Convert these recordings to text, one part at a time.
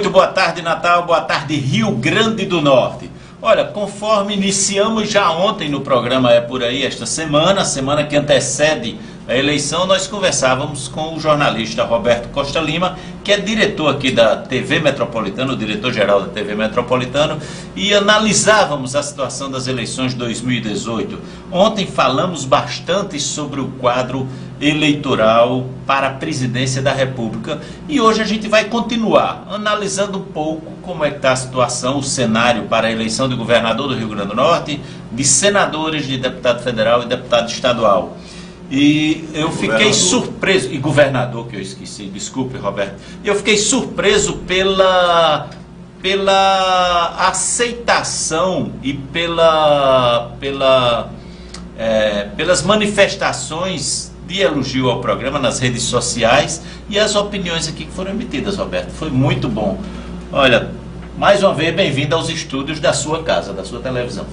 Muito boa tarde, Natal, boa tarde, Rio Grande do Norte. Olha, conforme iniciamos já ontem no programa É Por Aí, esta semana que antecede a eleição, nós conversávamos com o jornalista Roberto Costa Lima, que é diretor aqui da TV Metropolitana, o diretor-geral da TV Metropolitana, e analisávamos a situação das eleições de 2018. Ontem falamos bastante sobre o quadro eleitoral para a presidência da República e hoje a gente vai continuar analisando um pouco como é que está a situação, o cenário para a eleição de governador do Rio Grande do Norte, de senadores, de deputado federal e deputado estadual. E eu fiquei surpreso, e governador que eu esqueci, desculpe, Roberto, eu fiquei surpreso pela aceitação e pelas manifestações de elogio ao programa nas redes sociais e as opiniões aqui que foram emitidas, Roberto. Foi muito bom. Olha, mais uma vez, bem-vindo aos estúdios da sua casa, da sua televisão.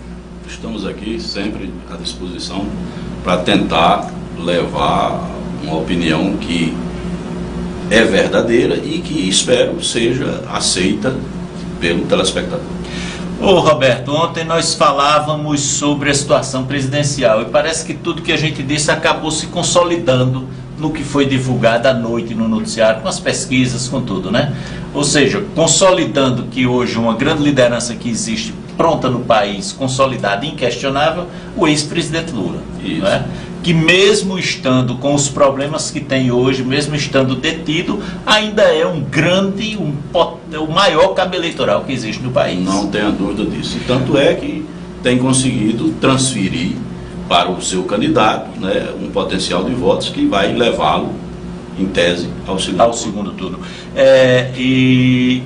Estamos aqui sempre à disposição para tentar levar uma opinião que é verdadeira e que espero seja aceita pelo telespectador. Ô Roberto, ontem nós falávamos sobre a situação presidencial e parece que tudo que a gente disse acabou se consolidando no que foi divulgado à noite no noticiário, com as pesquisas, com tudo, né? Ou seja, consolidando que hoje uma grande liderança que existe pronta no país, consolidada, inquestionável, o ex-presidente Lula. Isso. Não é? Que mesmo estando com os problemas que tem hoje, mesmo estando detido, ainda é o maior cabo eleitoral que existe no país. Não tenha dúvida disso. Tanto é que tem conseguido transferir para o seu candidato, né, um potencial de votos que vai levá-lo, em tese, ao segundo turno. E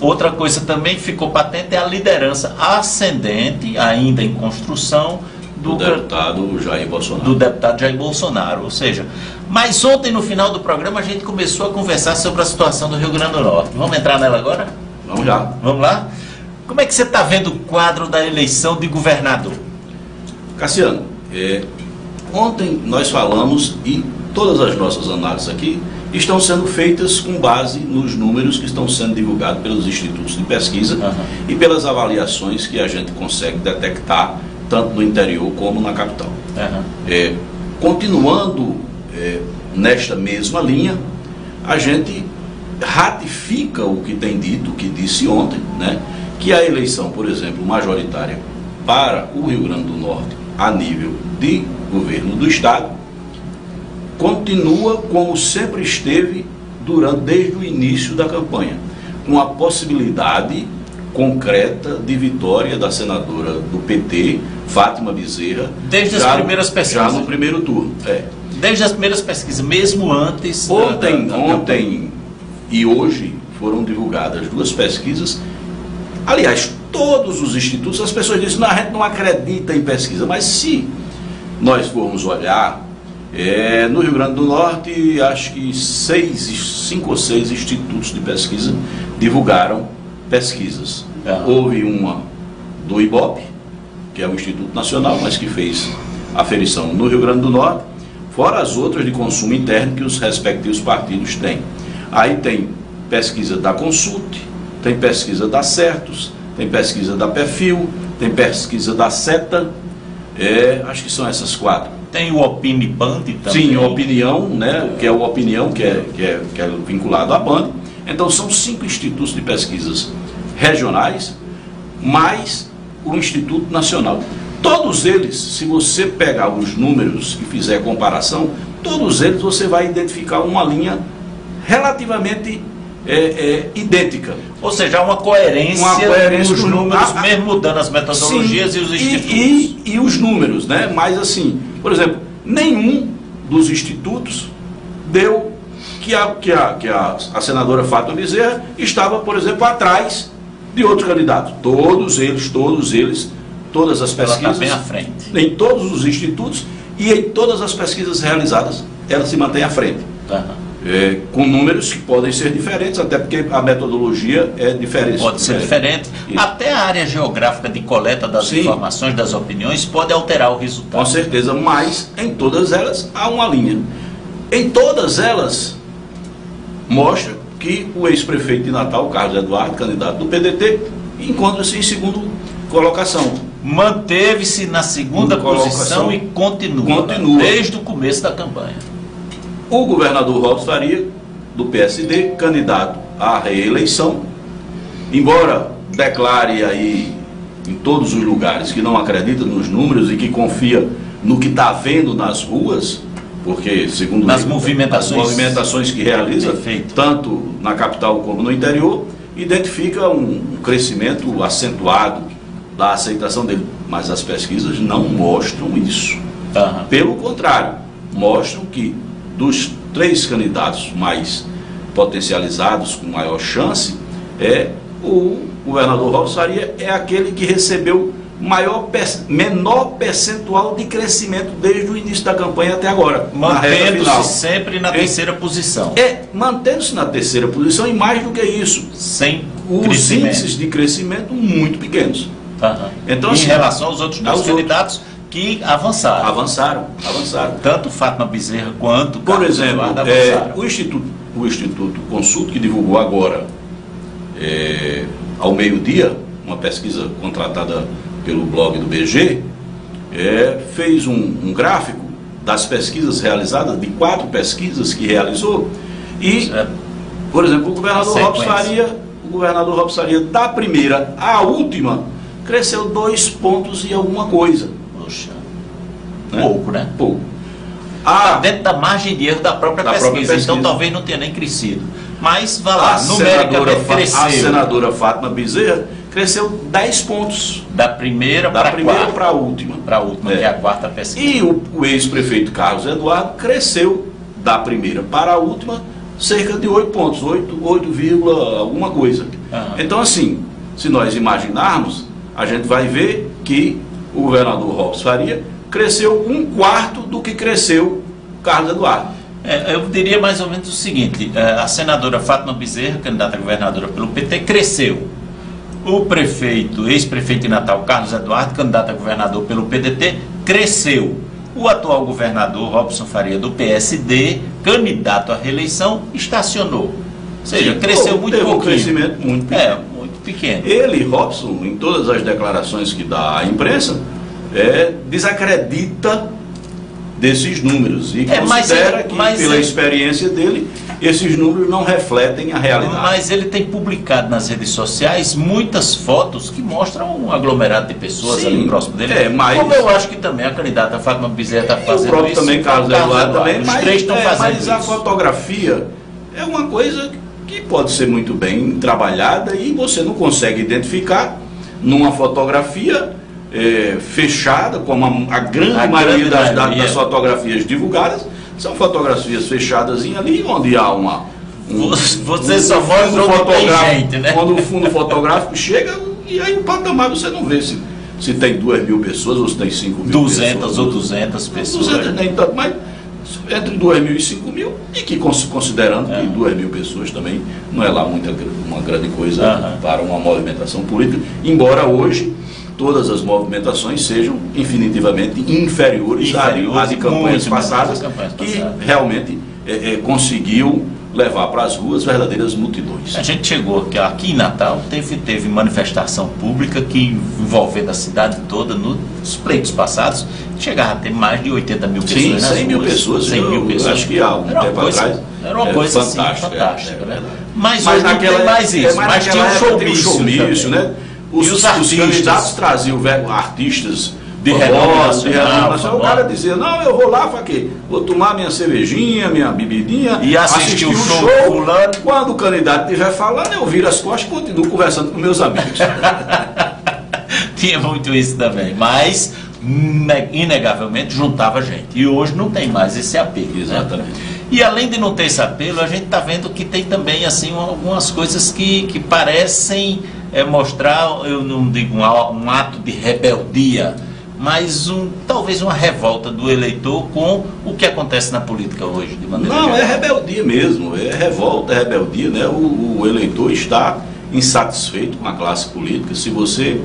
outra coisa também que ficou patente é a liderança ascendente, ainda em construção, do deputado Jair Bolsonaro. Do deputado Jair Bolsonaro, ou seja, mas ontem no final do programa a gente começou a conversar sobre a situação do Rio Grande do Norte. Vamos entrar nela agora? Vamos já. Vamos lá? Como é que você está vendo o quadro da eleição de governador? Cassiano, ontem nós falamos e todas as nossas análises aqui estão sendo feitas com base nos números que estão sendo divulgados pelos institutos de pesquisa e pelas avaliações que a gente consegue detectar tanto no interior como na capital. Continuando nesta mesma linha, a gente ratifica o que tem dito, o que disse ontem, né, que a eleição, por exemplo, majoritária para o Rio Grande do Norte, a nível de governo do Estado, continua como sempre esteve desde o início da campanha, com a possibilidade concreta de vitória da senadora do PT, Fátima Bezerra, desde as primeiras pesquisas. Já no primeiro turno. Desde as primeiras pesquisas, mesmo antes. Ontem e hoje foram divulgadas duas pesquisas. Aliás, todos os institutos, as pessoas dizem, a gente não acredita em pesquisa, mas se nós formos olhar, no Rio Grande do Norte, acho que 5 ou 6 institutos de pesquisa divulgaram pesquisas. Houve uma do IBOP, que é o Instituto Nacional, mas que fez aferição no Rio Grande do Norte, fora as outras de consumo interno que os respectivos partidos têm. Aí tem pesquisa da Consulte, tem pesquisa da Certos, tem pesquisa da Perfil, tem pesquisa da Seta, acho que são essas 4. Tem o Opiniband também. Sim, o Opinião, né, que é o Opinião, que é vinculado à Band. Então são 5 institutos de pesquisas regionais, mais o Instituto Nacional. Todos eles, se você pegar os números e fizer comparação, todos eles você vai identificar uma linha relativamente idêntica. Ou seja, há uma coerência nos números, mesmo mudando as metodologias. Sim, e os institutos. E os números, né? Mas assim, por exemplo, nenhum dos institutos deu que a senadora Fátima Bezerra estava, por exemplo, atrás de outros candidatos. Todos eles, todas as pesquisas. Ela está bem à frente. Em todos os institutos e em todas as pesquisas realizadas, ela se mantém à frente. Com números que podem ser diferentes, até porque a metodologia é diferente. Pode ser diferente. Isso. Até a área geográfica de coleta das informações, das opiniões, pode alterar o resultado. Com certeza, mas em todas elas há uma linha. Em todas elas mostra que o ex-prefeito de Natal, Carlos Eduardo, candidato do PDT, encontra-se em segunda colocação. Manteve-se na segunda posição e continua desde o começo da campanha. O governador Robson Faria, do PSD, candidato à reeleição, embora declare aí em todos os lugares que não acredita nos números e que confia no que está vendo nas ruas, porque segundo nas ele, movimentações que realiza, tanto na capital como no interior, identifica um crescimento acentuado da aceitação dele. Mas as pesquisas não mostram isso. Pelo contrário, mostram que dos 3 candidatos mais potencializados, com maior chance, o governador Robson Faria é aquele que recebeu menor percentual de crescimento desde o início da campanha até agora. Mantendo-se sempre na terceira posição. Mantendo-se na terceira posição e mais do que isso. Sem os índices de crescimento muito pequenos. Então, em relação aos outros 2 candidatos que avançaram. Avançaram. Tanto Fátima Bezerra quanto Por exemplo, o Instituto Consulta, que divulgou agora, ao meio-dia, uma pesquisa contratada pelo blog do BG, fez um gráfico das pesquisas realizadas, de 4 pesquisas que realizou, e, por exemplo, o governador Robson Faria, da primeira à última, cresceu 2 pontos e alguma coisa. Poxa, pouco, né? Pouco. Dentro da margem de erro da própria pesquisa, então talvez não tenha nem crescido. Mas, vá lá, numericamente cresceu. A senadora Fátima Bezerra cresceu 10 pontos. Da primeira para a última. Que é a 4ª pesquisa. E o ex-prefeito Carlos Eduardo cresceu da primeira para a última cerca de 8 pontos, 8, alguma coisa. Então, assim, se nós imaginarmos, a gente vai ver que o governador Robson Faria cresceu 1/4 do que cresceu Carlos Eduardo. Eu diria mais ou menos o seguinte: a senadora Fátima Bezerra, candidata a governadora pelo PT, cresceu. O prefeito, ex-prefeito de Natal, Carlos Eduardo, candidato a governador pelo PDT, cresceu. O atual governador, Robson Faria, do PSD, candidato à reeleição, estacionou. Ou seja, cresceu muito pouquinho. Um crescimento muito pequeno. Muito pequeno. Ele, Robson, em todas as declarações que dá à imprensa, desacredita desses números e considera que, pela experiência dele, esses números não refletem a realidade. Mas ele tem publicado nas redes sociais muitas fotos que mostram um aglomerado de pessoas ali próximo dele. Como eu acho que também a candidata Fátima Bezerra está fazendo isso. O próprio também, Carlos Eduardo, também. Os 3 estão fazendo isso. Mas a fotografia é uma coisa que pode ser muito bem trabalhada e você não consegue identificar numa fotografia fechada, como a grande maioria das fotografias divulgadas, são fotografias fechadas ali, onde há você só mostra onde tem gente, né? Quando o fundo fotográfico chega, e aí o patamar você não vê se tem 2.000 pessoas ou se tem 5.000 pessoas. 200 pessoas. 200 nem tanto, mas entre 2.000 e 5.000, e que considerando que 2.000 pessoas também não é lá uma grande coisa para uma movimentação política, embora hoje todas as movimentações sejam infinitivamente inferiores à de campanhas passadas, que realmente conseguiu levar para as ruas verdadeiras multidões. A gente chegou aqui em Natal, teve manifestação pública que envolvendo a cidade toda nos pleitos passados, chegava a ter mais de 80 mil pessoas. Sim, 100 mil pessoas. 100 mil pessoas. Acho que há um tempo atrás. Era uma coisa fantástica, né? Mas hoje não tem mais isso. Mas tinha um showmício, né? Os candidatos traziam artistas de renome. O cara dizia, não, eu vou lá, vou tomar minha cervejinha, minha bebidinha, e assistir o show. Quando o candidato estiver falando, eu viro as costas e continuo conversando com meus amigos. Tinha muito isso também, mas inegavelmente juntava gente. E hoje não tem mais esse apelo. Exatamente. Né? E além de não ter esse apelo, a gente está vendo que tem também assim algumas coisas que parecem mostrar, eu não digo um ato de rebeldia, mas talvez uma revolta do eleitor com o que acontece na política hoje, de maneira geral. É rebeldia mesmo, é revolta, é rebeldia, né? O eleitor está insatisfeito com a classe política. Se você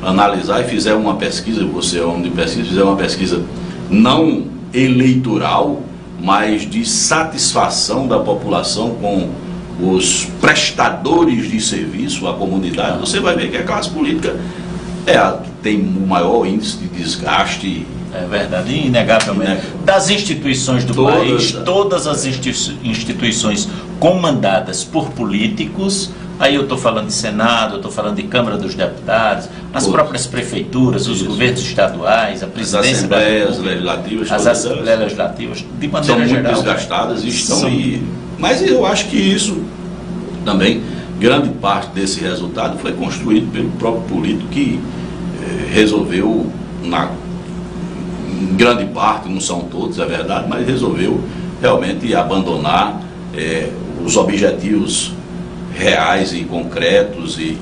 analisar e fizer uma pesquisa, você é homem de pesquisa, fizer uma pesquisa não eleitoral, mas de satisfação da população com os prestadores de serviço à comunidade, você vai ver que a classe política é a que tem o maior índice de desgaste. É verdade, inegavelmente. Das instituições do país, todas as instituições comandadas por políticos, aí eu estou falando de Senado, eu estou falando de Câmara dos Deputados, as próprias prefeituras, os governos estaduais, a presidência da República, as Assembleias Legislativas, de maneira geral, são muito desgastadas e estão aí. Mas eu acho que isso também, grande parte desse resultado foi construído pelo próprio político que resolveu, em grande parte, não são todos, é verdade, mas resolveu realmente abandonar os objetivos reais e concretos e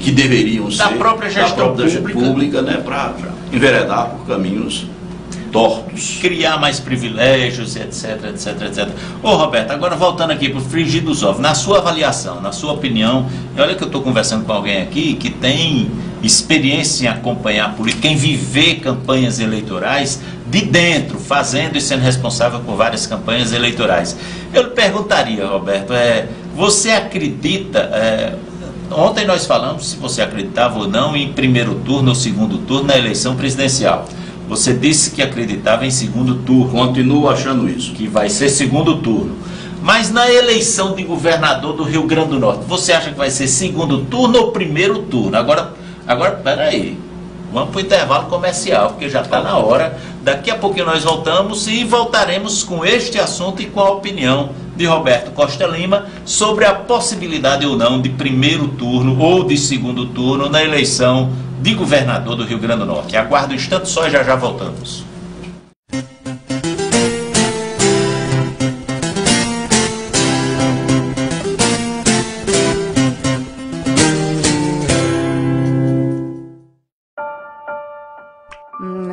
que deveriam ser da própria gestão pública, né, para enveredar por caminhos tortos. Criar mais privilégios, etc, etc, etc. Ô Roberto, agora voltando aqui para o frigir dos ovos, na sua avaliação, na sua opinião, e olha que eu estou conversando com alguém aqui que tem experiência em acompanhar a política, em viver campanhas eleitorais de dentro, fazendo e sendo responsável por várias campanhas eleitorais. Eu lhe perguntaria, Roberto, você acredita, ontem nós falamos se você acreditava ou não em primeiro turno ou segundo turno na eleição presidencial. Você disse que acreditava em segundo turno. Continuo achando isso. Que vai ser segundo turno. Mas na eleição de governador do Rio Grande do Norte, você acha que vai ser segundo turno ou primeiro turno? Agora peraí. Vamos para o intervalo comercial, porque já está na hora. Daqui a pouquinho nós voltamos e voltaremos com este assunto e com a opinião de Roberto Costa Lima sobre a possibilidade ou não de primeiro turno ou de segundo turno na eleição de governador do Rio Grande do Norte. Aguardo um instante só e já voltamos.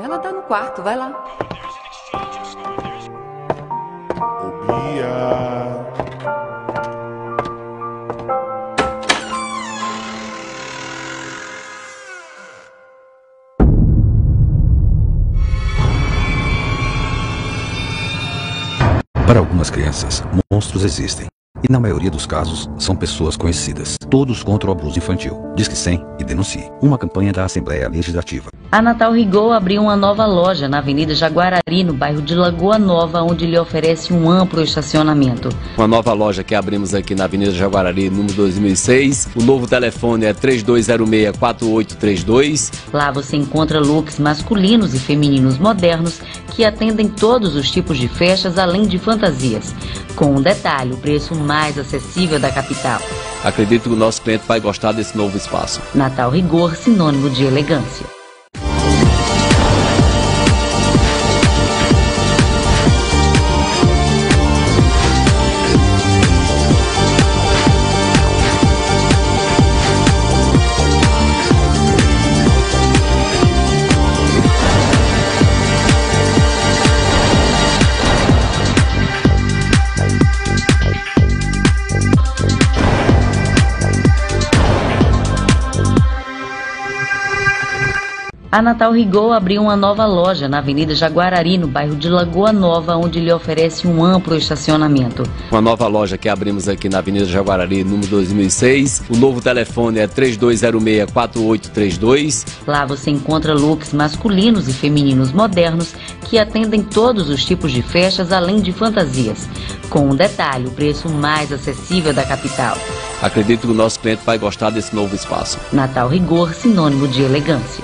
Ela tá no quarto, vai lá. Para algumas crianças, monstros existem. E na maioria dos casos, são pessoas conhecidas. Todos contra o abuso infantil. Disque 100 e denuncie. Uma campanha da Assembleia Legislativa. A Natal Rigol abriu uma nova loja na Avenida Jaguarari, no bairro de Lagoa Nova, onde lhe oferece um amplo estacionamento. Uma nova loja que abrimos aqui na Avenida Jaguarari, número 2006. O novo telefone é 3206-4832. Lá você encontra looks masculinos e femininos modernos que atendem todos os tipos de festas, além de fantasias. Com um detalhe, o preço mais acessível da capital. Acredito que o nosso cliente vai gostar desse novo espaço. Natal Rigor, sinônimo de elegância. A Natal Rigol abriu uma nova loja na Avenida Jaguarari, no bairro de Lagoa Nova, onde lhe oferece um amplo estacionamento. Uma nova loja que abrimos aqui na Avenida Jaguarari, número 2006. O novo telefone é 3206-4832. Lá você encontra looks masculinos e femininos modernos que atendem todos os tipos de festas, além de fantasias. Com um detalhe, o preço mais acessível da capital. Acredito que o nosso cliente vai gostar desse novo espaço. Natal Rigor, sinônimo de elegância.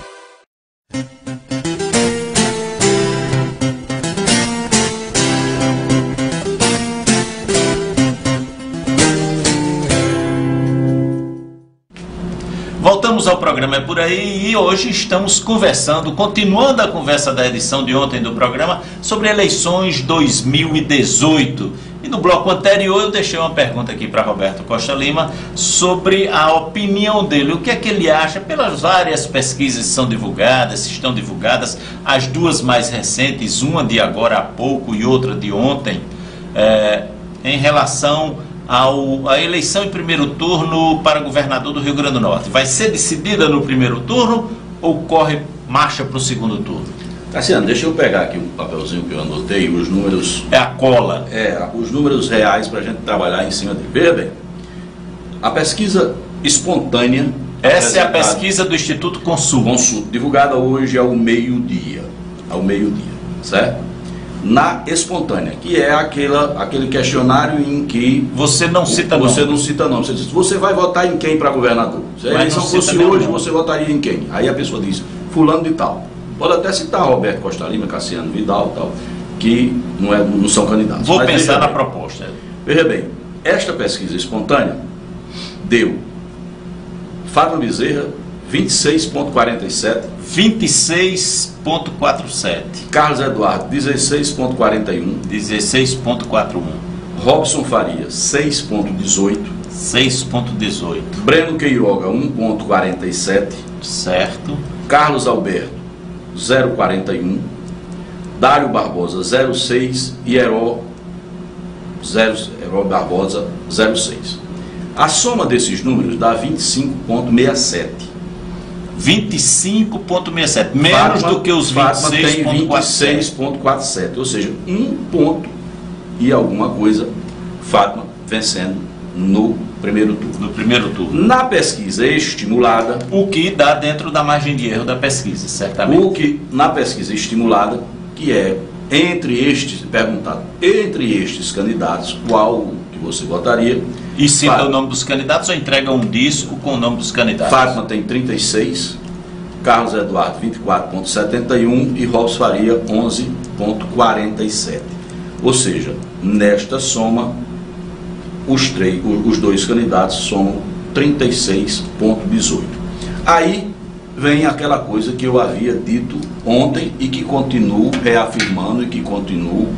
Voltamos ao programa É Por Aí e hoje estamos conversando, continuando a conversa da edição de ontem do programa sobre eleições 2018. E no bloco anterior eu deixei uma pergunta aqui para Roberto Costa Lima sobre a opinião dele, o que é que ele acha pelas várias pesquisas que são divulgadas, se estão divulgadas, as duas mais recentes, uma de agora há pouco e outra de ontem, em relação a eleição em primeiro turno para governador do Rio Grande do Norte. Vai ser decidida no primeiro turno ou corre marcha para o segundo turno? Cassiano, deixa eu pegar aqui um papelzinho que eu anotei, os números... É a cola. Os números reais para a gente trabalhar em cima dele. Veja bem, A pesquisa espontânea... Essa é a pesquisa do Instituto Consulta. Divulgada hoje ao meio-dia. Certo? Na espontânea, que é aquele questionário em que... Você não cita nome. Você não cita nome. Você diz, você vai votar em quem para governador? Se a eleição fosse hoje, você votaria em quem? Aí a pessoa diz, fulano de tal. Pode até citar Roberto Costa Lima, Cassiano Vidal, tal, que não são candidatos. Vou pensar na proposta. Veja bem, esta pesquisa espontânea deu Fátima Bezerra 26,47. 26,47. Carlos Eduardo 16,41. 16,41. Robson Faria 6,18. 6,18. Breno Queiroga 1,47. Certo. Carlos Alberto 0,41. Dário Barbosa 0,6 e Heró Barbosa 0,6. A soma desses números dá 25,67. 25,67. Menos do que os 26,47. Ou seja, 1 ponto e alguma coisa, Fátima vencendo no primeiro turno. Na pesquisa estimulada... O que dá dentro da margem de erro da pesquisa, certamente. O que, na pesquisa estimulada, que é entre estes candidatos, qual que você votaria? E cita o nome dos candidatos ou entrega um disco com o nome dos candidatos? Fátima tem 36, Carlos Eduardo 24,71 e Robson Faria 11,47. Ou seja, nesta soma, os dois candidatos somam 36,18. Aí vem aquela coisa que eu havia dito ontem e que continuo reafirmando e que continuo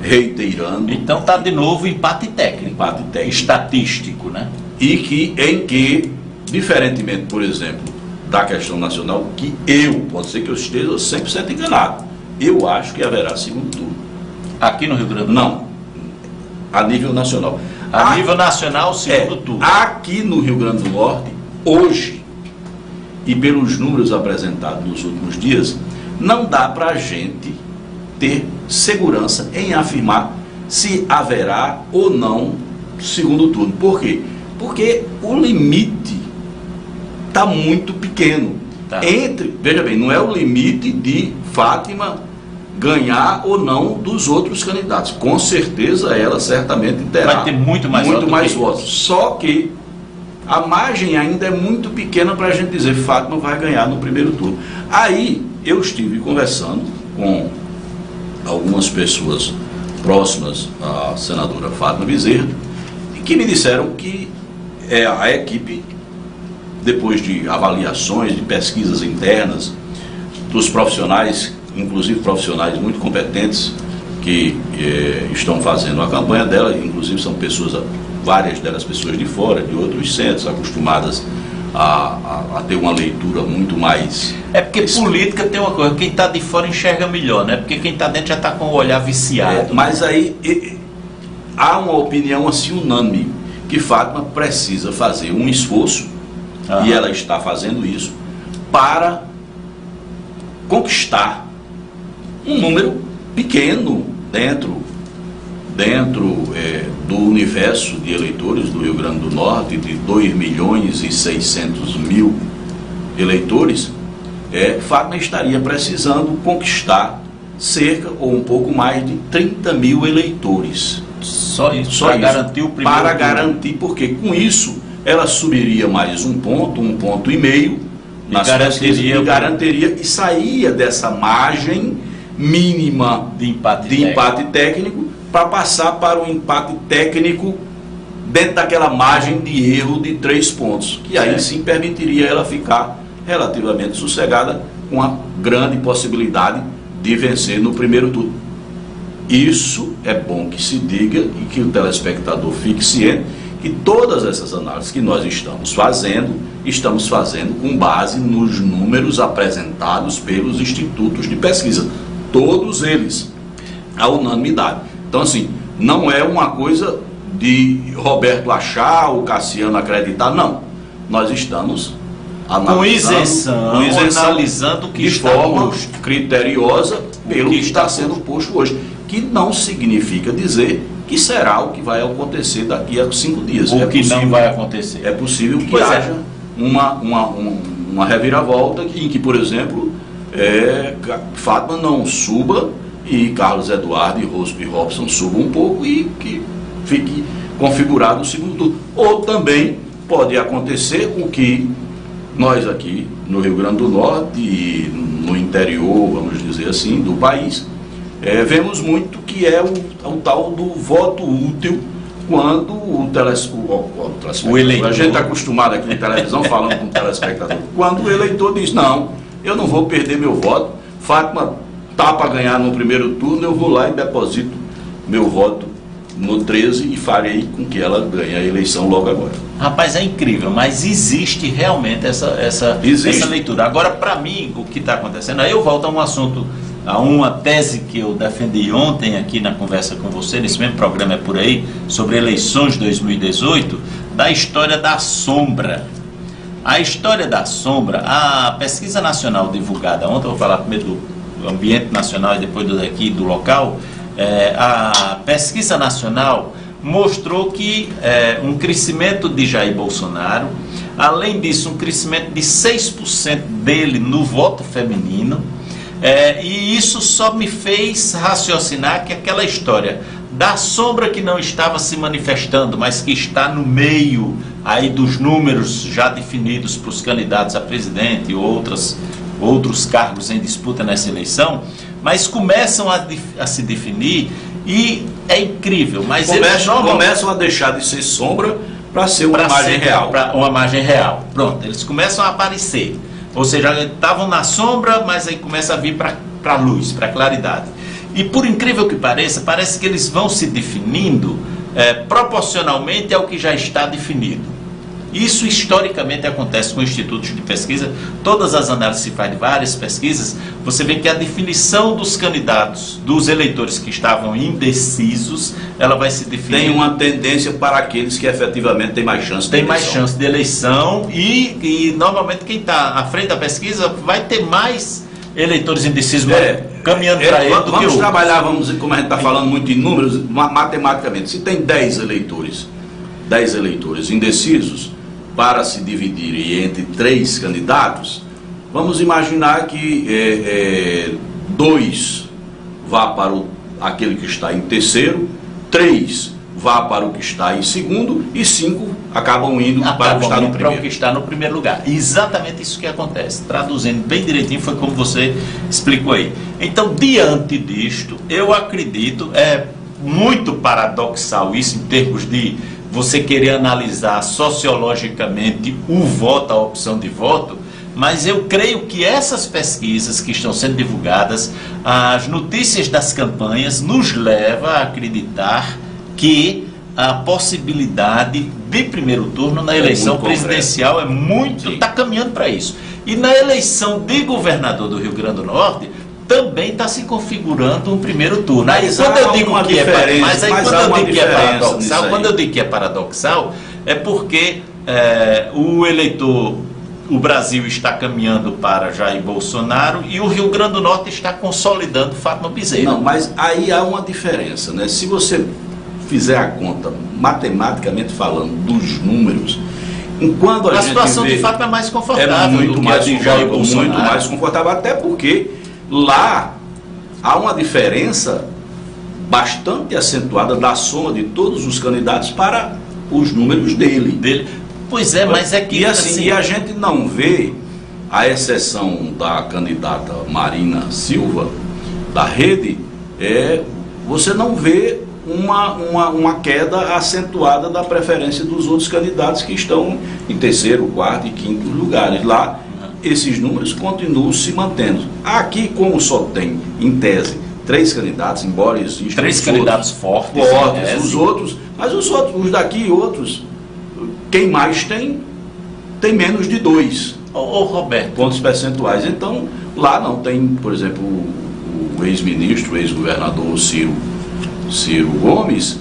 reiterando. Então está de novo empate técnico. Estatístico, né? E em que, diferentemente, por exemplo, da questão nacional, que pode ser que eu esteja 100% enganado, eu acho que haverá segundo turno. Aqui no Rio Grande do Norte? Não, a nível nacional. A nível nacional, segundo turno. Aqui no Rio Grande do Norte, hoje, e pelos números apresentados nos últimos dias, não dá para a gente ter segurança em afirmar se haverá ou não segundo turno. Por quê? Porque o limite está muito pequeno. Tá. Veja bem, não é o limite de Fátima ganhar ou não dos outros candidatos. Com certeza ela certamente terá. Vai ter muito mais votos. Só que a margem ainda é muito pequena para a gente dizer Fátima vai ganhar no primeiro turno. Aí eu estive conversando com algumas pessoas próximas à senadora Fátima Bezerra e que me disseram que a equipe, depois de avaliações, de pesquisas internas, dos profissionais, inclusive profissionais muito competentes que estão fazendo a campanha dela, inclusive são várias delas pessoas de fora, de outros centros, acostumadas a ter uma leitura muito mais... É porque política tem uma coisa, quem está de fora enxerga melhor, né? Porque quem está dentro já está com o olhar viciado. Mas aí há uma opinião assim unânime, que Fátima precisa fazer um esforço, e ela está fazendo isso, para conquistar um número pequeno dentro do universo de eleitores do Rio Grande do Norte, de 2.600.000 eleitores. Fátima estaria precisando conquistar cerca ou um pouco mais de 30 mil eleitores. Só isso, para garantir o primeiro turno. Garantir, porque com isso ela subiria mais um ponto e meio nas pesquisas e garantiria e saía dessa margem mínima de empate técnico para passar para um empate técnico dentro daquela margem de erro de 3 pontos, que aí sim permitiria ela ficar relativamente sossegada, com a grande possibilidade de vencer no primeiro turno. Isso é bom que se diga e que o telespectador fique ciente que todas essas análises que nós estamos fazendo com base nos números apresentados pelos institutos de pesquisa, todos eles, a unanimidade. Então, assim, não é uma coisa de Roberto achar ou Cassiano acreditar, não. Nós estamos analisando o que de está forma posto, criteriosa pelo que está sendo posto hoje, que não significa dizer que será o que vai acontecer daqui a 5 dias. O que não vai acontecer. É possível que haja uma reviravolta em que, por exemplo, Fátima não suba e Carlos Eduardo e Robson subam um pouco e que fique configurado o segundo turno. Ou também pode acontecer o que nós aqui no Rio Grande do Norte e no interior, vamos dizer assim, do país, vemos muito que é o tal do voto útil, quando o telespectador, a gente está acostumado aqui em televisão falando com o telespectador, quando o eleitor diz, não, eu não vou perder meu voto, Fátima está para ganhar no primeiro turno, eu vou lá e deposito meu voto no 13 e farei com que ela ganhe a eleição logo agora. Rapaz, é incrível, mas existe realmente essa leitura. Agora, para mim, o que está acontecendo, aí eu volto a um assunto, a uma tese que eu defendi ontem aqui na conversa com você, nesse mesmo programa Por Aí, sobre eleições de 2018, da história da sombra. A história da sombra, a pesquisa nacional divulgada ontem, eu vou falar primeiro do ambiente nacional e depois do local, a pesquisa nacional mostrou que um crescimento de Jair Bolsonaro, além disso um crescimento de 6% dele no voto feminino, e isso só me fez raciocinar que aquela história da sombra que não estava se manifestando, mas que está no meio aí dos números já definidos para os candidatos a presidente e outros cargos em disputa nessa eleição, mas começam a se definir e é incrível. Mas começam a deixar de ser sombra para ser uma imagem real. Para uma imagem real. Pronto, eles começam a aparecer. Ou seja, estavam na sombra, mas aí começa a vir para a luz, para a claridade. E por incrível que pareça, parece que eles vão se definindo proporcionalmente ao que já está definido. Isso historicamente acontece com institutos de pesquisa, todas as análises se fazem de várias pesquisas, você vê que a definição dos candidatos, dos eleitores que estavam indecisos, ela vai se definir. Tem uma tendência para aqueles que efetivamente têm mais chance de eleição. Tem mais chance de eleição e normalmente quem está à frente da pesquisa vai ter mais eleitores indecisos caminhando para ele do que outros. Vamos trabalhar, como a gente está falando muito em números, matematicamente, se tem 10 eleitores indecisos, para se dividirem entre 3 candidatos, vamos imaginar que 2 vá para aquele que está em terceiro, 3 vá para o que está em segundo e 5 acabam indo para o que está no primeiro lugar. Exatamente isso que acontece. Traduzindo bem direitinho, foi como você explicou aí. Então, diante disto, eu acredito, é muito paradoxal isso em termos de você querer analisar sociologicamente o voto, a opção de voto, mas eu creio que essas pesquisas que estão sendo divulgadas, as notícias das campanhas, nos levam a acreditar que a possibilidade de primeiro turno na eleição presidencial está caminhando para isso. E na eleição de governador do Rio Grande do Norte, também está se configurando um primeiro turno. Aí quando eu digo que é paradoxal, é porque o eleitor, o Brasil está caminhando para Jair Bolsonaro e o Rio Grande do Norte está consolidando Fátima Bezerra. Não, mas aí há uma diferença, né? Se você fizer a conta, matematicamente falando, dos números, enquanto a situação de Fátima é mais confortável, muito mais confortável, até porque lá há uma diferença bastante acentuada da soma de todos os candidatos para os números dele. Pois é, mas é que... E a gente não vê, a exceção da candidata Marina Silva, da Rede, você não vê uma queda acentuada da preferência dos outros candidatos que estão em terceiro, quarto e quinto lugares. Lá, esses números continuam se mantendo. Aqui, como só tem, em tese, 3 candidatos, embora existam 3 candidatos fortes, mas os daqui e outros, quem mais tem menos de 2 Roberto, pontos percentuais. Então, lá não tem, por exemplo, o ex-ministro, o ex-governador Ciro Gomes,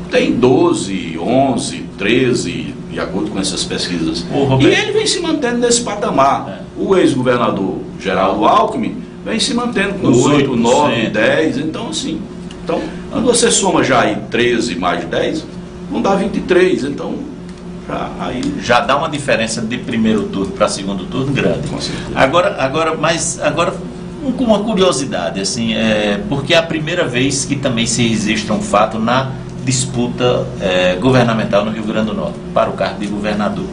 tem 12, 11, 13, de acordo com essas pesquisas. E ele vem se mantendo nesse patamar. O ex-governador Geraldo Alckmin vem se mantendo com 8, 9, 10. Então, assim, Quando você soma já aí 13 mais 10, não dá 23, então já dá uma diferença de primeiro turno para segundo turno grande. Com certeza. Agora com uma curiosidade, assim, porque é a primeira vez que também se registra um fato na disputa governamental no Rio Grande do Norte, para o cargo de governador.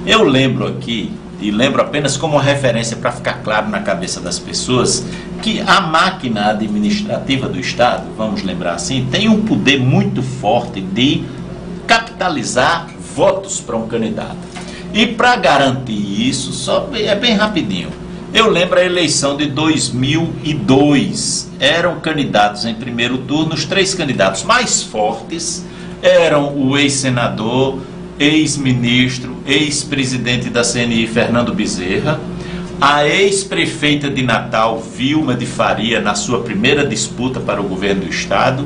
Eu lembro aqui, e lembro apenas como referência para ficar claro na cabeça das pessoas, que a máquina administrativa do Estado, vamos lembrar assim, tem um poder muito forte de capitalizar votos para um candidato. E para garantir isso, é bem rapidinho. Eu lembro a eleição de 2002. Eram candidatos em primeiro turno, os 3 candidatos mais fortes eram o ex-senador, ex-ministro, ex-presidente da CNI, Fernando Bezerra, a ex-prefeita de Natal, Vilma de Faria, na sua primeira disputa para o governo do Estado,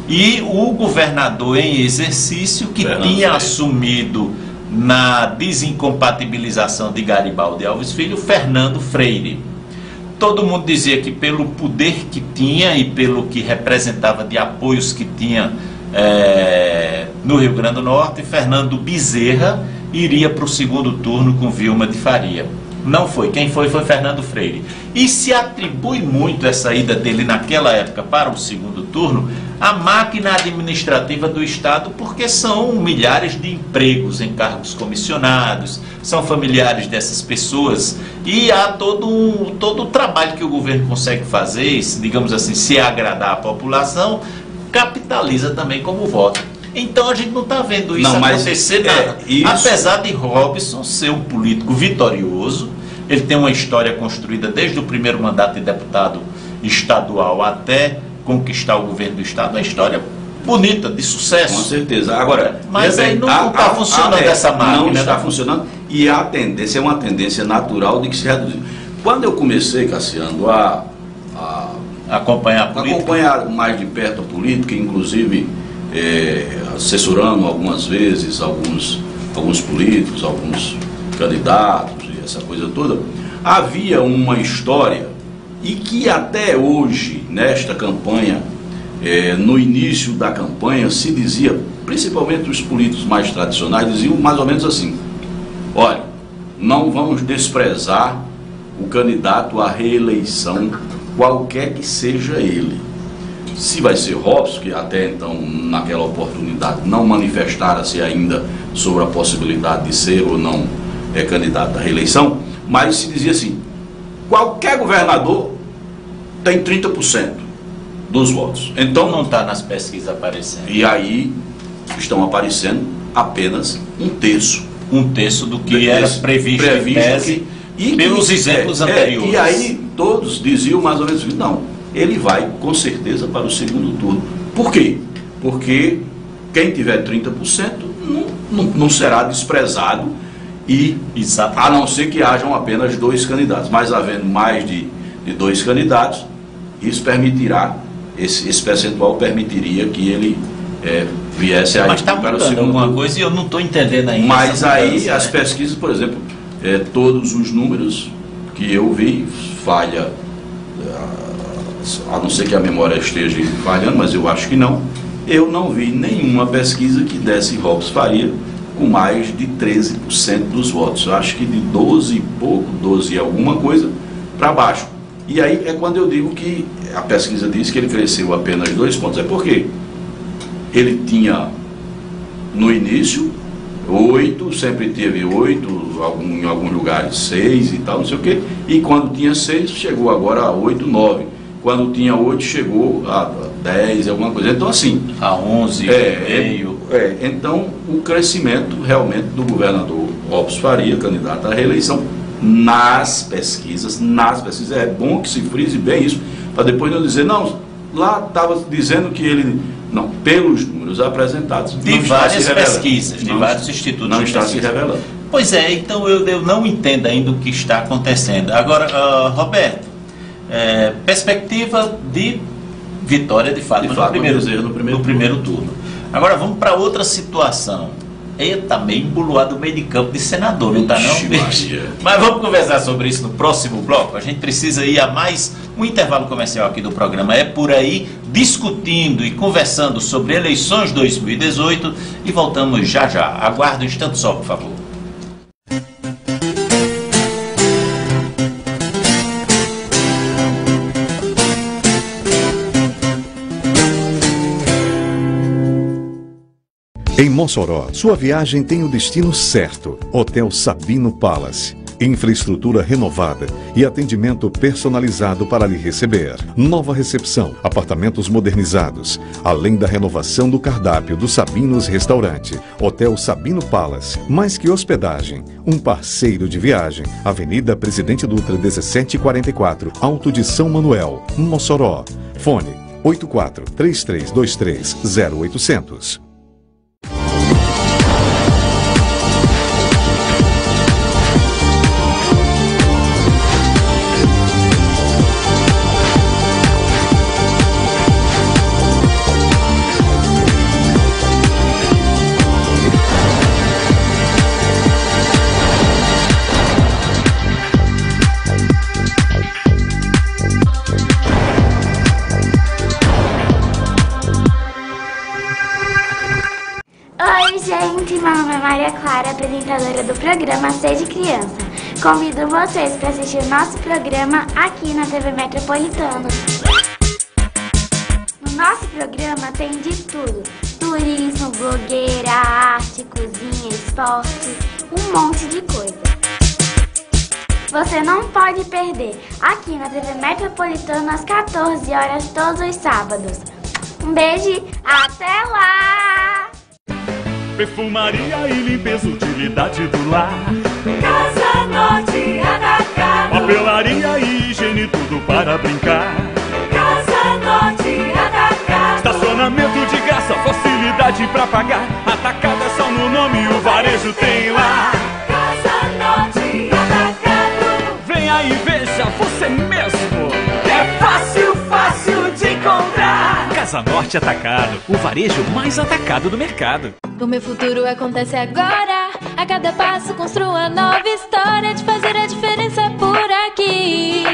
e o governador em exercício, que tinha assumido na desincompatibilização de Garibaldi Alves Filho, Fernando Freire. Todo mundo dizia que pelo poder que tinha e pelo que representava de apoios que tinha no Rio Grande do Norte, Fernando Bezerra iria para o segundo turno com Vilma de Faria. Não foi. Quem foi Fernando Freire. E se atribui muito essa ida dele naquela época para o segundo turno à máquina administrativa do Estado, porque são milhares de empregos em cargos comissionados, são familiares dessas pessoas, e há todo o trabalho que o governo consegue fazer, digamos assim, se agradar a população, capitaliza também como voto. Então a gente não está vendo isso acontecer nada. Apesar de Robson ser um político vitorioso, ele tem uma história construída desde o primeiro mandato de deputado estadual até conquistar o governo do Estado, uma história bonita, de sucesso. Com certeza. Agora, mas aí não está funcionando essa máquina. Não está funcionando, e a tendência é uma tendência natural de que se reduzir. Quando eu comecei, Cassiano, a acompanhar a política, acompanhar mais de perto a política, inclusive assessorando algumas vezes alguns políticos, alguns candidatos e essa coisa toda, havia uma história, e que até hoje, nesta campanha, no início da campanha, se dizia, principalmente os políticos mais tradicionais, diziam mais ou menos assim: olha, não vamos desprezar o candidato à reeleição, qualquer que seja ele. Se vai ser Robson, que até então, naquela oportunidade, não manifestara-se ainda sobre a possibilidade de ser ou não candidato à reeleição, mas se dizia assim: qualquer governador tem 30% dos votos. Então não está nas pesquisas aparecendo. E aí estão aparecendo apenas um terço. Um terço do que era previsto em tese, pelos exemplos anteriores. E aí todos diziam mais ou menos: não, ele vai com certeza para o segundo turno. Por quê? Porque quem tiver 30% não será desprezado, e a não ser que hajam apenas 2 candidatos. Mas havendo mais de 2 candidatos, isso permitirá, esse percentual permitiria que ele viesse aí. Mas está mudando alguma coisa e eu não estou entendendo ainda. Mas aí as pesquisas, por exemplo, todos os números que eu vi, falha, a não ser que a memória esteja falhando, mas eu acho que não, eu não vi nenhuma pesquisa que desse Robson Faria com mais de 13% dos votos. Eu acho que de 12 e pouco, 12 e alguma coisa, para baixo. E aí é quando eu digo que a pesquisa diz que ele cresceu apenas 2 pontos. É porque ele tinha, no início, 8, sempre teve 8, em alguns lugares 6 e tal, não sei o quê. E quando tinha 6, chegou agora a 8, 9. Quando tinha 8, chegou a 10, alguma coisa. Então, assim, a 11, meio. Então, o crescimento realmente do governador Robson Faria, candidato à reeleição, nas pesquisas, é bom que se frise bem isso, para depois não dizer: não, lá estava dizendo que ele... Não, pelos números apresentados, de várias pesquisas, de vários institutos, não está se revelando. Pois é, então eu não entendo ainda o que está acontecendo. Agora, Roberto, perspectiva de vitória de fato no primeiro turno. Agora vamos para outra situação. Tá meio embolado no meio de campo de senador, não tá não? Maria. Mas vamos conversar sobre isso no próximo bloco. A gente precisa ir a mais um intervalo comercial aqui do programa É Por Aí, discutindo e conversando sobre eleições 2018 e voltamos já já. Aguarde um instante só, por favor. Em Mossoró, sua viagem tem o destino certo. Hotel Sabino Palace. Infraestrutura renovada e atendimento personalizado para lhe receber. Nova recepção, apartamentos modernizados, além da renovação do cardápio do Sabinos Restaurante. Hotel Sabino Palace, mais que hospedagem, um parceiro de viagem. Avenida Presidente Dutra 1744, Alto de São Manuel, Mossoró. Fone 84-3323-0800. Gente, meu nome é Maria Clara, apresentadora do programa Seja Criança. Convido vocês para assistir o nosso programa aqui na TV Metropolitana. No nosso programa tem de tudo: turismo, blogueira, arte, cozinha, esporte, um monte de coisa. Você não pode perder, aqui na TV Metropolitana às 14 horas todos os sábados. Um beijo, até lá! Perfumaria e limpeza, utilidade do lar. Casa Norte Atacado. Papelaria e higiene, tudo para brincar. Casa Norte Atacado. Estacionamento de graça, facilidade pra pagar. Atacado é só no nome, o varejo tem lá. Casa Norte Atacado. Venha e veja você mesmo. É fácil, fácil de encontrar. Casa Norte Atacado, o varejo mais atacado do mercado. O meu futuro acontece agora. A cada passo construo uma nova história de fazer a diferença por aqui.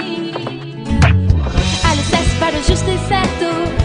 Alicerce para o justo e certo,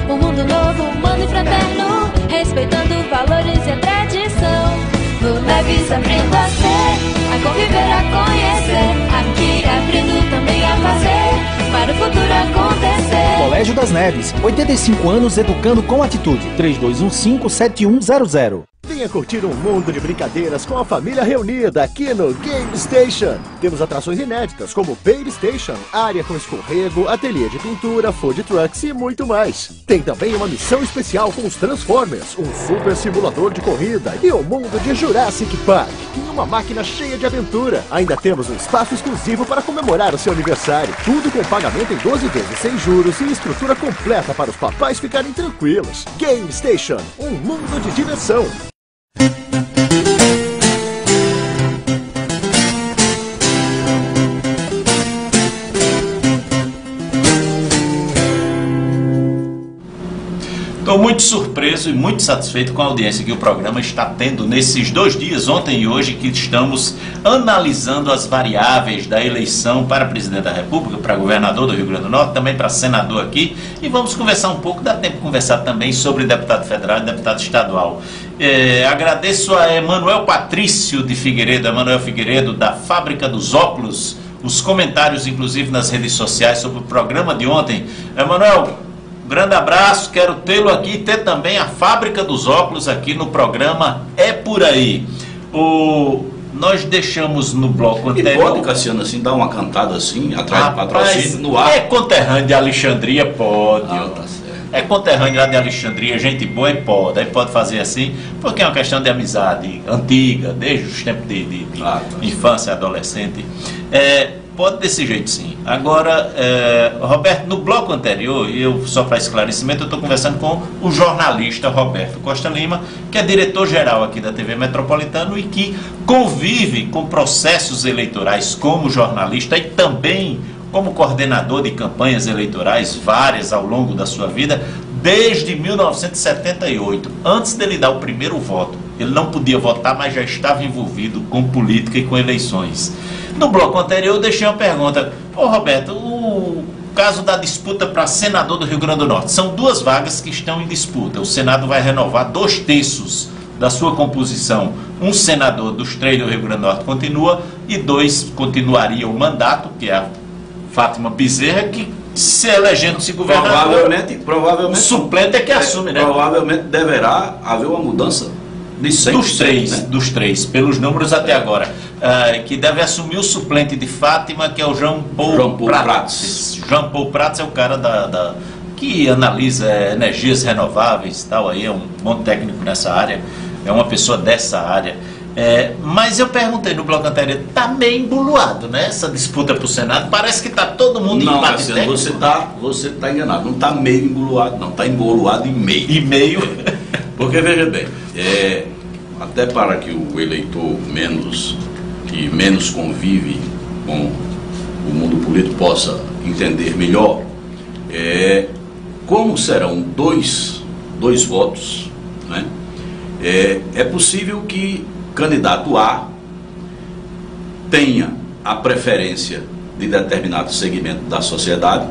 um mundo novo, humano e fraterno, respeitando valores e a tradição. No Neves aprendo a ser, a conviver, a conhecer. Aqui aprendo também a fazer, para o futuro acontecer. Colégio das Neves, 85 anos educando com atitude. 3215-7100. Venha curtir um mundo de brincadeiras com a família reunida aqui no Game Station. Temos atrações inéditas como Baby Station, área com escorrego, ateliê de pintura, food trucks e muito mais. Tem também uma missão especial com os Transformers, um super simulador de corrida e o mundo de Jurassic Park e uma máquina cheia de aventura. Ainda temos um espaço exclusivo para comemorar o seu aniversário. Tudo com pagamento em 12 vezes sem juros e estrutura completa para os papais ficarem tranquilos. Game Station, um mundo de diversão. Estou muito surpreso e muito satisfeito com a audiência que o programa está tendo nesses 2 dias, ontem e hoje, que estamos analisando as variáveis da eleição para presidente da República, para governador do Rio Grande do Norte, também para senador aqui, e vamos conversar um pouco, dá tempo de conversar também sobre deputado federal e deputado estadual. Agradeço a Emanuel Patrício de Figueiredo, Emanuel Figueiredo, da Fábrica dos Óculos, os comentários, inclusive, nas redes sociais sobre o programa de ontem. Emanuel, grande abraço, quero tê-lo aqui e ter também a Fábrica dos Óculos aqui no programa É Por Aí. Nós deixamos no bloco anterior... E pode, Cassiano, assim, dar uma cantada assim, atrás do patrocínio, no ar? É conterrâneo de Alexandria, pode. Tá certo. É conterrâneo lá de Alexandria, gente boa e pode. Aí pode fazer assim, porque é uma questão de amizade antiga, desde os tempos de infância e adolescente. Pode desse jeito, sim. Agora, Roberto, no bloco anterior, só para esclarecimento, eu estou conversando com o jornalista Roberto Costa Lima, que é diretor-geral aqui da TV Metropolitana e que convive com processos eleitorais como jornalista e também como coordenador de campanhas eleitorais, várias ao longo da sua vida, desde 1978. Antes dele dar o primeiro voto, ele não podia votar, mas já estava envolvido com política e com eleições. No bloco anterior eu deixei uma pergunta. Ô Roberto, o caso da disputa para senador do Rio Grande do Norte, são 2 vagas que estão em disputa. O Senado vai renovar 2/3 da sua composição. Um senador dos 3 do Rio Grande do Norte continua e 2 continuaria o mandato, que é a Fátima Bezerra, que se elegendo-se governador, provavelmente o suplente é que assume, né? Provavelmente deverá haver uma mudança de 100%, dos três, pelos números até agora, que deve assumir o suplente de Fátima, que é o João Paul Prats. João Paul Prats é o cara que analisa energias renováveis e tal, aí é um bom técnico nessa área, é uma pessoa dessa área. Mas eu perguntei no bloco anterior, está meio embuluado, né? Essa disputa para o Senado, parece que está todo mundo em empate técnico. Você está enganado, não está meio embuluado, não, está emboluado em meio. E meio? Porque veja bem, até para que o eleitor que menos convive com o mundo político possa entender melhor, como serão dois votos, né? É possível que candidato A tenha a preferência de determinado segmento da sociedade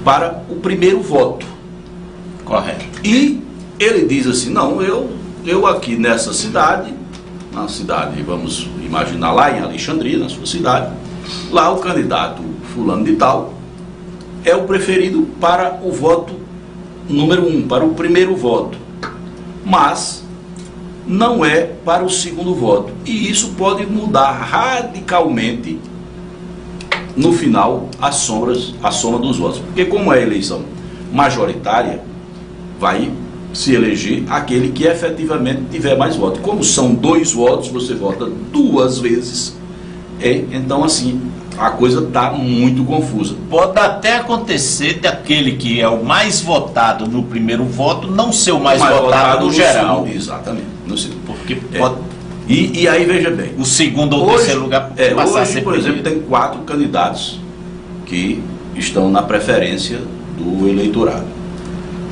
para o primeiro voto. Correto. E ele diz assim, não, eu aqui nessa cidade, na cidade, vamos imaginar lá em Alexandria, na sua cidade, lá o candidato fulano de tal é o preferido para o voto número 1, para o primeiro voto, mas não é para o segundo voto. E isso pode mudar radicalmente no final a soma dos votos. Porque como é a eleição majoritária, vai se eleger aquele que efetivamente tiver mais votos. Como são 2 votos, você vota 2 vezes. Então assim, a coisa está muito confusa. Pode até acontecer daquele que é o mais votado no primeiro voto não ser o mais votado no geral. Segundo, exatamente. No segundo. Porque pode... E aí veja bem, o segundo ou terceiro lugar passar hoje, por exemplo, tem 4 candidatos que estão na preferência do eleitorado.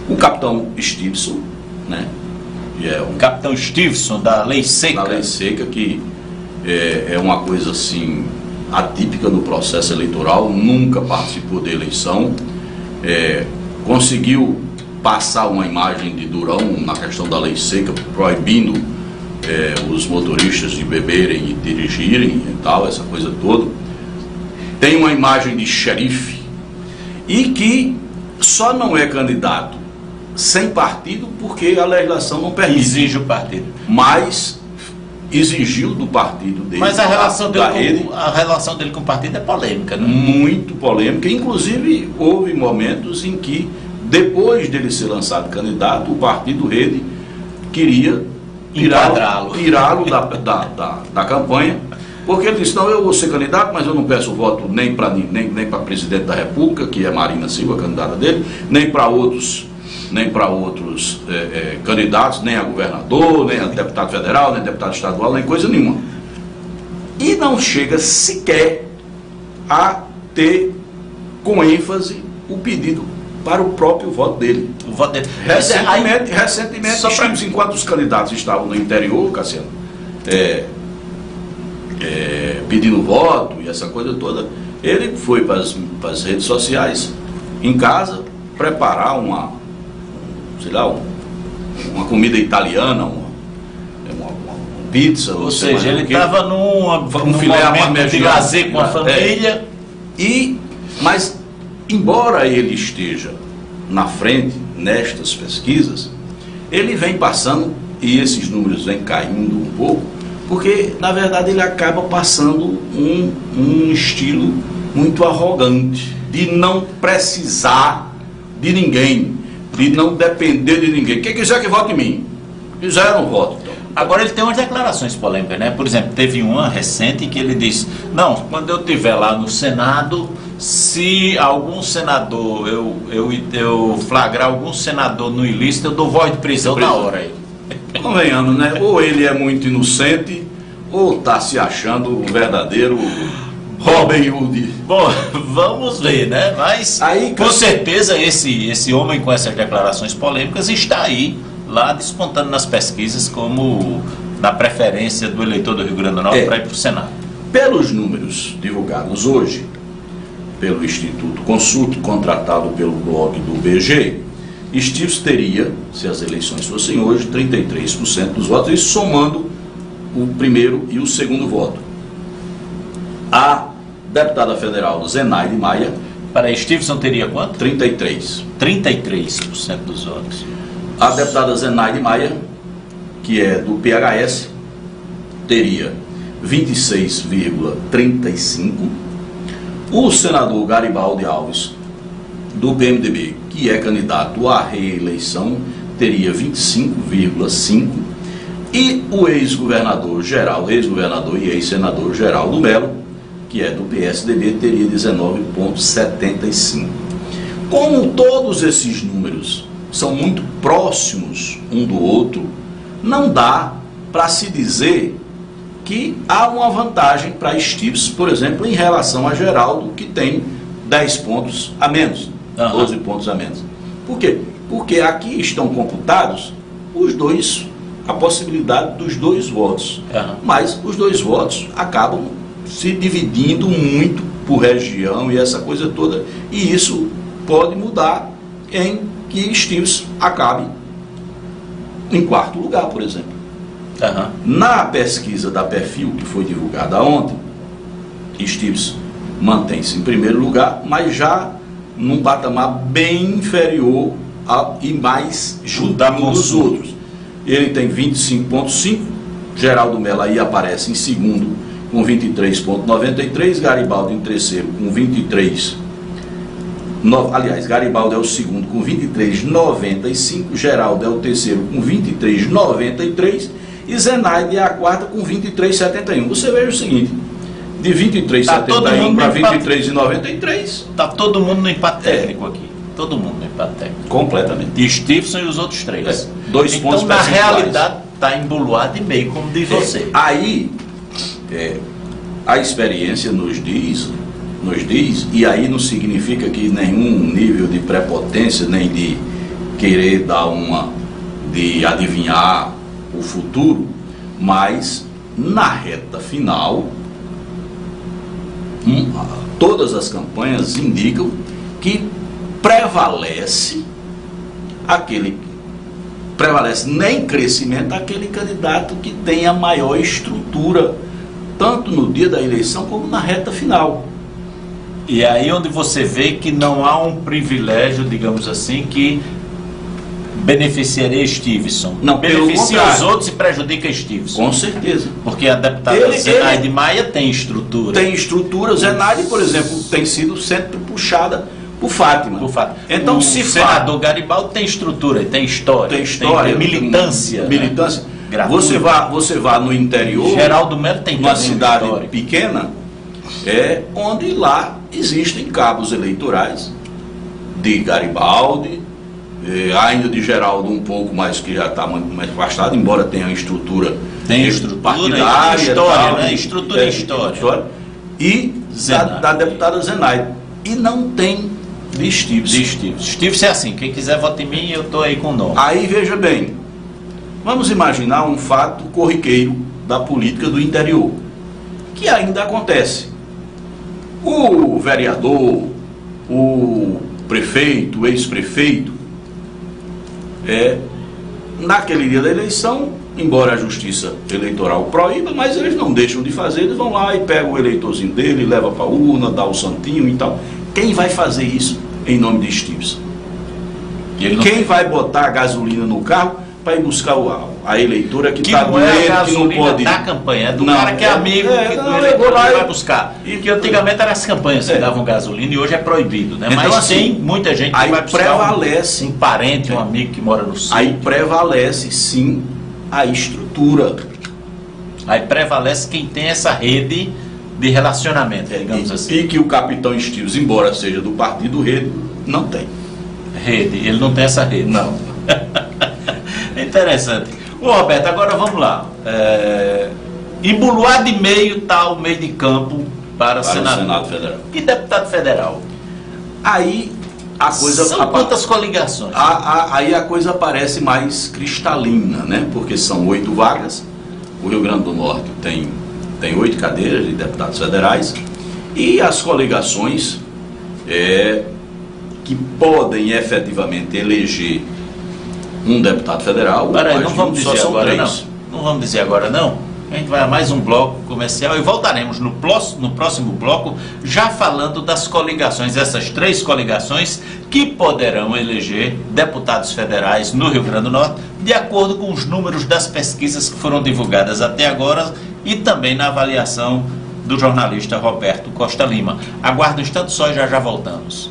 O capitão Stevenson, né? O capitão Stevenson da Lei Seca. Da Lei Seca, que é uma coisa assim atípica no processo eleitoral, nunca participou de eleição, conseguiu passar uma imagem de durão na questão da Lei Seca, proibindo os motoristas de beberem e dirigirem e tal, essa coisa toda. Tem uma imagem de xerife e que só não é candidato sem partido porque a legislação não permite. Exige o partido. Mas exigiu do partido dele. Mas a relação dele com o partido é polêmica, né? Muito polêmica. Inclusive, houve momentos em que, depois dele ser lançado candidato, o partido Rede queria tirá-lo da campanha, porque ele disse, não, eu vou ser candidato, mas eu não peço voto nem para presidente da República, que é Marina Silva, a candidata dele, nem para outros candidatos, nem a governador, nem a deputado federal, nem a deputado estadual, nem coisa nenhuma. E não chega sequer a ter com ênfase o pedido para o próprio voto dele. O voto dele. Recentemente enquanto os candidatos estavam no interior, Cassiano, pedindo voto e essa coisa toda, ele foi para as redes sociais, em casa, preparar uma comida italiana, uma pizza. Ou seja, ele estava num momento de lazer com a família. Mas, embora ele esteja na frente nestas pesquisas, ele vem passando, e esses números vêm caindo um pouco, porque, na verdade, ele acaba passando um estilo muito arrogante, de não precisar de ninguém, de não depender de ninguém. Quem quiser que vote em mim. Quiser, eu não voto. Então. Agora ele tem umas declarações polêmicas, né? Por exemplo, teve uma recente que ele disse, não, quando eu estiver lá no Senado, se algum senador, eu flagrar algum senador no ilícito, eu dou voz de prisão na hora aí. Convenhamos, né? Ou ele é muito inocente, ou está se achando o verdadeiro Robin Hood. Bom, vamos ver, né? Mas aí, com certeza esse homem com essas declarações polêmicas está aí, lá despontando nas pesquisas como na preferência do eleitor do Rio Grande do Norte para ir para o Senado. Pelos números divulgados hoje pelo Instituto Consult, contratado pelo blog do BG, Estives teria, se as eleições fossem hoje, 33% dos votos, isso somando o primeiro e o segundo voto. A deputada federal Zenaide Maia... Para Stevenson teria quanto? 33%. 33% dos votos. A deputada Zenaide Maia, que é do PHS, teria 26,35%. O senador Garibaldi Alves, do PMDB, que é candidato à reeleição, teria 25,5%. E o ex-governador e ex-senador Geraldo Melo, que é do PSDB, teria 19,75%. Como todos esses números são muito próximos um do outro, não dá para se dizer que há uma vantagem para Estives, por exemplo, em relação a Geraldo, que tem 10 pontos a menos, 12 pontos a menos. Por quê? Porque aqui estão computados os dois, a possibilidade dos dois votos. Mas os dois votos acabam se dividindo muito por região e essa coisa toda. E isso pode mudar em que Estives acabe em quarto lugar, por exemplo. Na pesquisa da Perfil, que foi divulgada ontem, Estives mantém-se em primeiro lugar, mas já num patamar bem inferior e mais junto dos outros. Ele tem 25,5%, Geraldo Melo aí aparece em segundo com 23,93%, Garibaldi em terceiro com 23%. Aliás, Garibaldi é o segundo com 23,95%, Geraldo é o terceiro com 23,93% e Zenaide é a quarta com 23,71%. Você veja o seguinte, de 23,71 para 23,93%. Está todo mundo no empate técnico aqui. Todo mundo no empate técnico. Completamente. De Stevenson e os outros três. 2 pontos percentuais. Então, na realidade, está embolado e meio, como diz você. Aí, a experiência nos diz, e aí não significa que nenhum nível de prepotência, nem de querer de adivinhar o futuro, mas na reta final, todas as campanhas indicam que prevalece nem crescimento aquele candidato que tem a maior estrutura, tanto no dia da eleição como na reta final. E aí onde você vê que não há um privilégio, digamos assim, que beneficiaria Stevenson. Não, beneficia os outros e prejudica Stevenson. Com certeza. Porque a deputada Zenaide Maia tem estrutura. Tem estrutura. Zenaide, por exemplo, tem sido sempre puxada por Fátima. Então, o senador Garibaldi tem estrutura, tem história. Tem militância. Militância. Né? Você vá no interior, Geraldo Melo tem uma cidade pequena, onde lá existem cabos eleitorais de Garibaldi, ainda de Geraldo um pouco mais, que já está mais afastado, embora tenha estrutura partidária, estrutura e história. E da deputada Zenaide. E não tem de Estives. Estives é assim, quem quiser votar em mim, eu estou aí com o nome. Aí veja bem, vamos imaginar um fato corriqueiro da política do interior, que ainda acontece. O vereador, o prefeito, o ex-prefeito, naquele dia da eleição, embora a justiça eleitoral proíba, mas eles não deixam de fazer, eles vão lá e pegam o eleitorzinho dele, leva para a urna, dá o santinho e tal. Quem vai fazer isso em nome de Estives? Quem vai botar a gasolina no carro para ir buscar a eleitora que está doente, que não pode ir? Da campanha, do cara que é amigo do eleitor que vai buscar. Que antigamente eram as campanhas que davam gasolina e hoje é proibido, né? Então, mas assim, tem muita gente que vai buscar prevalece, um parente, um amigo que mora no sul. Aí prevalece sim a estrutura. Aí prevalece quem tem essa rede de relacionamento, digamos assim. E que o capitão Estives, embora seja do partido Rede, não tem. Ele não tem essa rede. Não. Interessante. Ô Roberto, agora vamos lá. Em Buluá de Meio está o meio de campo para o senador. Senado Federal. E deputado federal? Aí a coisa... São quantas coligações? Aí a coisa parece mais cristalina, né? Porque são 8 vagas. O Rio Grande do Norte tem 8 cadeiras de deputados federais. E as coligações que podem efetivamente eleger um deputado federal... Peraí, não vamos dizer agora não. Não vamos dizer agora não. A gente vai a mais um bloco comercial e voltaremos no próximo bloco já falando das coligações, essas 3 coligações que poderão eleger deputados federais no Rio Grande do Norte, de acordo com os números das pesquisas que foram divulgadas até agora e também na avaliação do jornalista Roberto Costa Lima. Aguarde um instante só e já voltamos.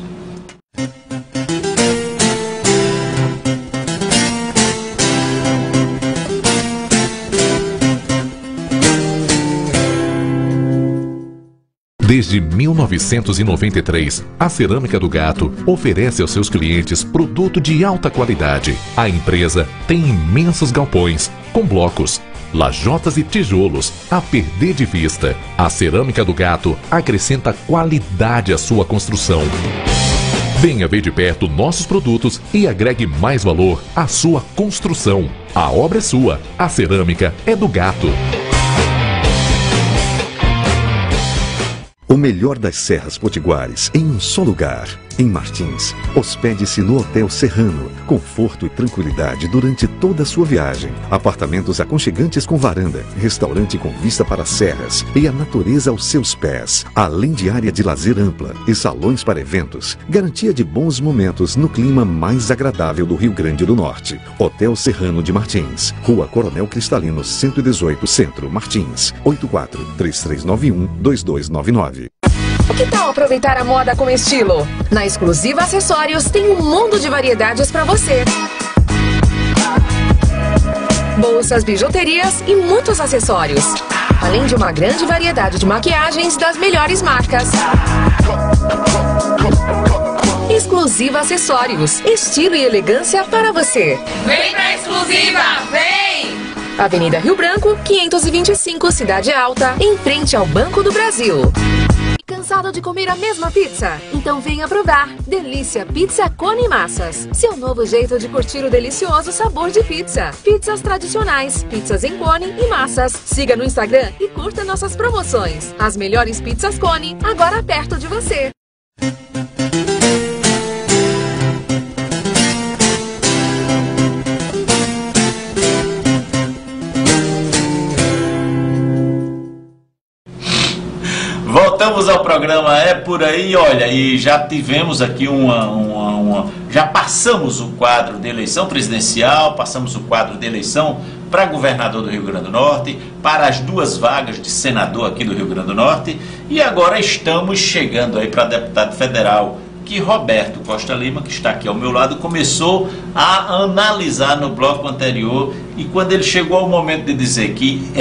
Desde 1993, a Cerâmica do Gato oferece aos seus clientes produto de alta qualidade. A empresa tem imensos galpões, com blocos, lajotas e tijolos a perder de vista. A Cerâmica do Gato acrescenta qualidade à sua construção. Venha ver de perto nossos produtos e agregue mais valor à sua construção. A obra é sua, a cerâmica é do Gato. O melhor das Serras Potiguares em um só lugar. Em Martins, hospede-se no Hotel Serrano. Conforto e tranquilidade durante toda a sua viagem. Apartamentos aconchegantes com varanda, restaurante com vista para serras e a natureza aos seus pés. Além de área de lazer ampla e salões para eventos. Garantia de bons momentos no clima mais agradável do Rio Grande do Norte. Hotel Serrano de Martins. Rua Coronel Cristalino 118, Centro, Martins. 84-3391-2299. Que tal aproveitar a moda com estilo? Na Exclusiva Acessórios tem um mundo de variedades para você. Bolsas, bijuterias e muitos acessórios. Além de uma grande variedade de maquiagens das melhores marcas. Exclusiva Acessórios. Estilo e elegância para você. Vem pra Exclusiva, vem! Avenida Rio Branco, 525, Cidade Alta, em frente ao Banco do Brasil. Cansado de comer a mesma pizza? Então venha provar Delícia Pizza Cone Massas. Seu novo jeito de curtir o delicioso sabor de pizza. Pizzas tradicionais, pizzas em cone e massas. Siga no Instagram e curta nossas promoções. As melhores pizzas cone, agora perto de você. Voltamos ao programa É Por Aí, olha, e já tivemos aqui já passamos o quadro de eleição presidencial, passamos o quadro de eleição para governador do Rio Grande do Norte, para as 2 vagas de senador aqui do Rio Grande do Norte, e agora estamos chegando aí para deputado federal, que Roberto Costa Lima, que está aqui ao meu lado, começou a analisar no bloco anterior, e quando ele chegou ao momento de dizer que,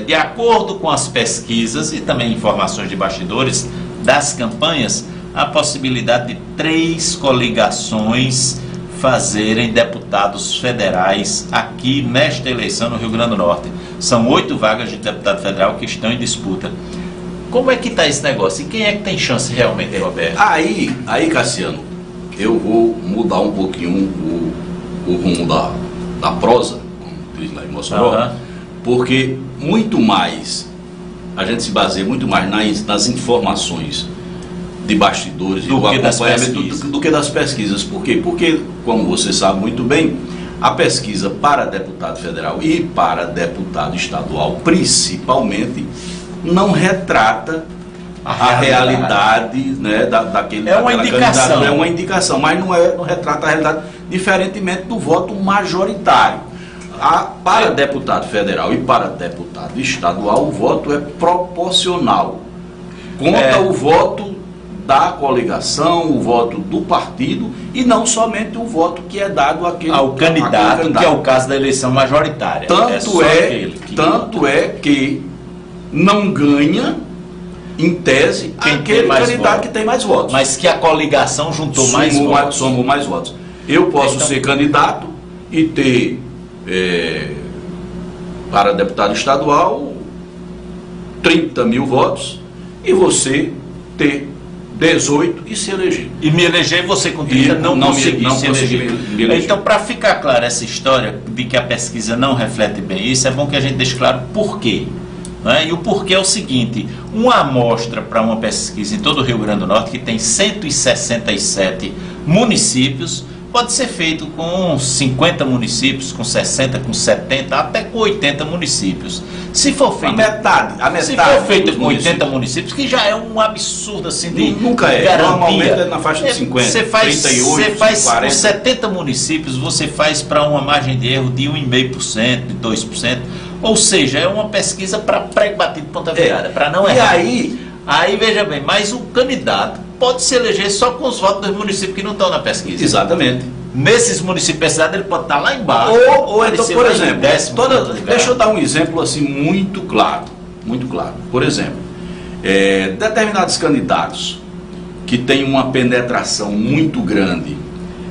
de acordo com as pesquisas e também informações de bastidores das campanhas, a possibilidade de 3 coligações fazerem deputados federais aqui nesta eleição no Rio Grande do Norte. São 8 vagas de deputado federal que estão em disputa. Como é que está esse negócio? E quem é que tem chance realmente, Roberto? Aí, Cassiano, eu vou mudar um pouquinho o rumo da prosa, como diz lá em Mossoró, porque muito mais, a gente se baseia muito mais nas informações de bastidores e do acompanhamento do que das pesquisas. Por quê? Porque, como você sabe muito bem, a pesquisa para deputado federal e para deputado estadual, principalmente, não retrata a realidade, né, daquele... É uma indicação. É uma indicação, mas não retrata a realidade, diferentemente do voto majoritário. Para deputado federal e para deputado estadual, o voto é proporcional. Conta o voto da coligação, o voto do partido e não somente o voto que é dado ao candidato, que é o caso da eleição majoritária. Tanto é que não ganha, em tese, aquele candidato que tem mais votos. Mas que a coligação juntou mais votos. Somou mais votos. Eu posso ser candidato e ter, para deputado estadual, 30 mil votos, e você ter 18 e se eleger. E me eleger e você com 30 não conseguir se eleger. Então, para ficar clara essa história de que a pesquisa não reflete bem isso, é bom que a gente deixe claro por quê. E o porquê é o seguinte: uma amostra para uma pesquisa em todo o Rio Grande do Norte, que tem 167 municípios, pode ser feito com 50 municípios, com 60, com 70, até com 80 municípios. Se for feito, a metade se for feito com 80 municípios, que já é um absurdo assim de nunca é, garantia. Normalmente é na faixa de 50, você faz, 38, você faz 40. Com 70 municípios, você faz para uma margem de erro de 1,5%, de 2%. Ou seja, é uma pesquisa para prego batido de ponta virada, para não errar. E aí veja bem, mas o candidato pode se eleger só com os votos dos municípios que não estão na pesquisa. Exatamente. Nesses municípios ele pode estar lá embaixo. Ou então, por exemplo, deixa eu dar um exemplo assim muito claro. Muito claro. Por exemplo, determinados candidatos que têm uma penetração muito grande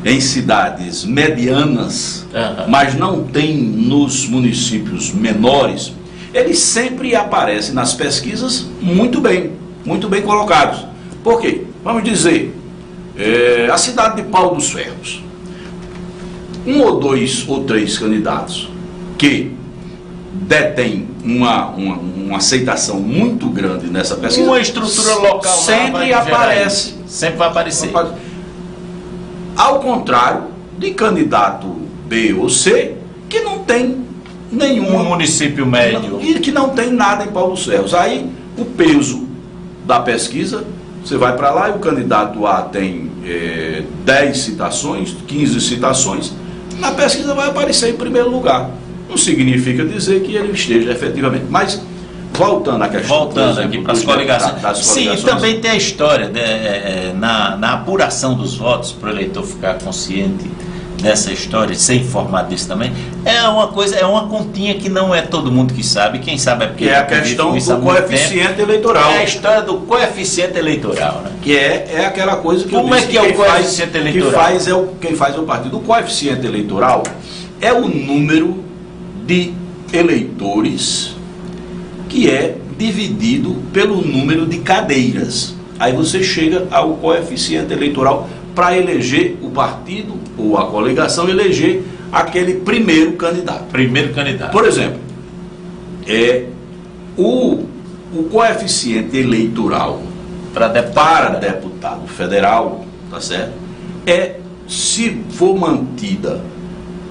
em cidades medianas, mas não tem nos municípios menores, eles sempre aparecem nas pesquisas muito bem colocados. Por quê? Vamos dizer, a cidade de Pau dos Ferros, 1 ou 2 ou 3 candidatos que detêm uma aceitação muito grande nessa pesquisa, uma estrutura local sempre aparece. Sempre vai aparecer. Ao contrário de candidato B ou C, que não tem nenhum município médio e que não tem nada em Pau dos Ferros. Aí o peso da pesquisa, você vai para lá e o candidato A tem 10 citações, 15 citações, na pesquisa vai aparecer em primeiro lugar. Não significa dizer que ele esteja efetivamente, mas voltando à questão, voltando aqui para as coligações. Sim, também tem a história na apuração dos votos, para o eleitor ficar consciente dessa história, ser informado disso também. É uma coisa, é uma continha que não é todo mundo que sabe. Quem sabe é porque é a questão do coeficiente eleitoral. É a história do coeficiente eleitoral, né? Que é aquela coisa que como eu disse, é que é o coeficiente eleitoral? Quem faz é o partido. O coeficiente eleitoral é o número de eleitores que é dividido pelo número de cadeiras. Aí você chega ao coeficiente eleitoral para eleger o partido ou a coligação, eleger aquele primeiro candidato. Por exemplo, o coeficiente eleitoral para deputado federal, tá certo? Se for mantida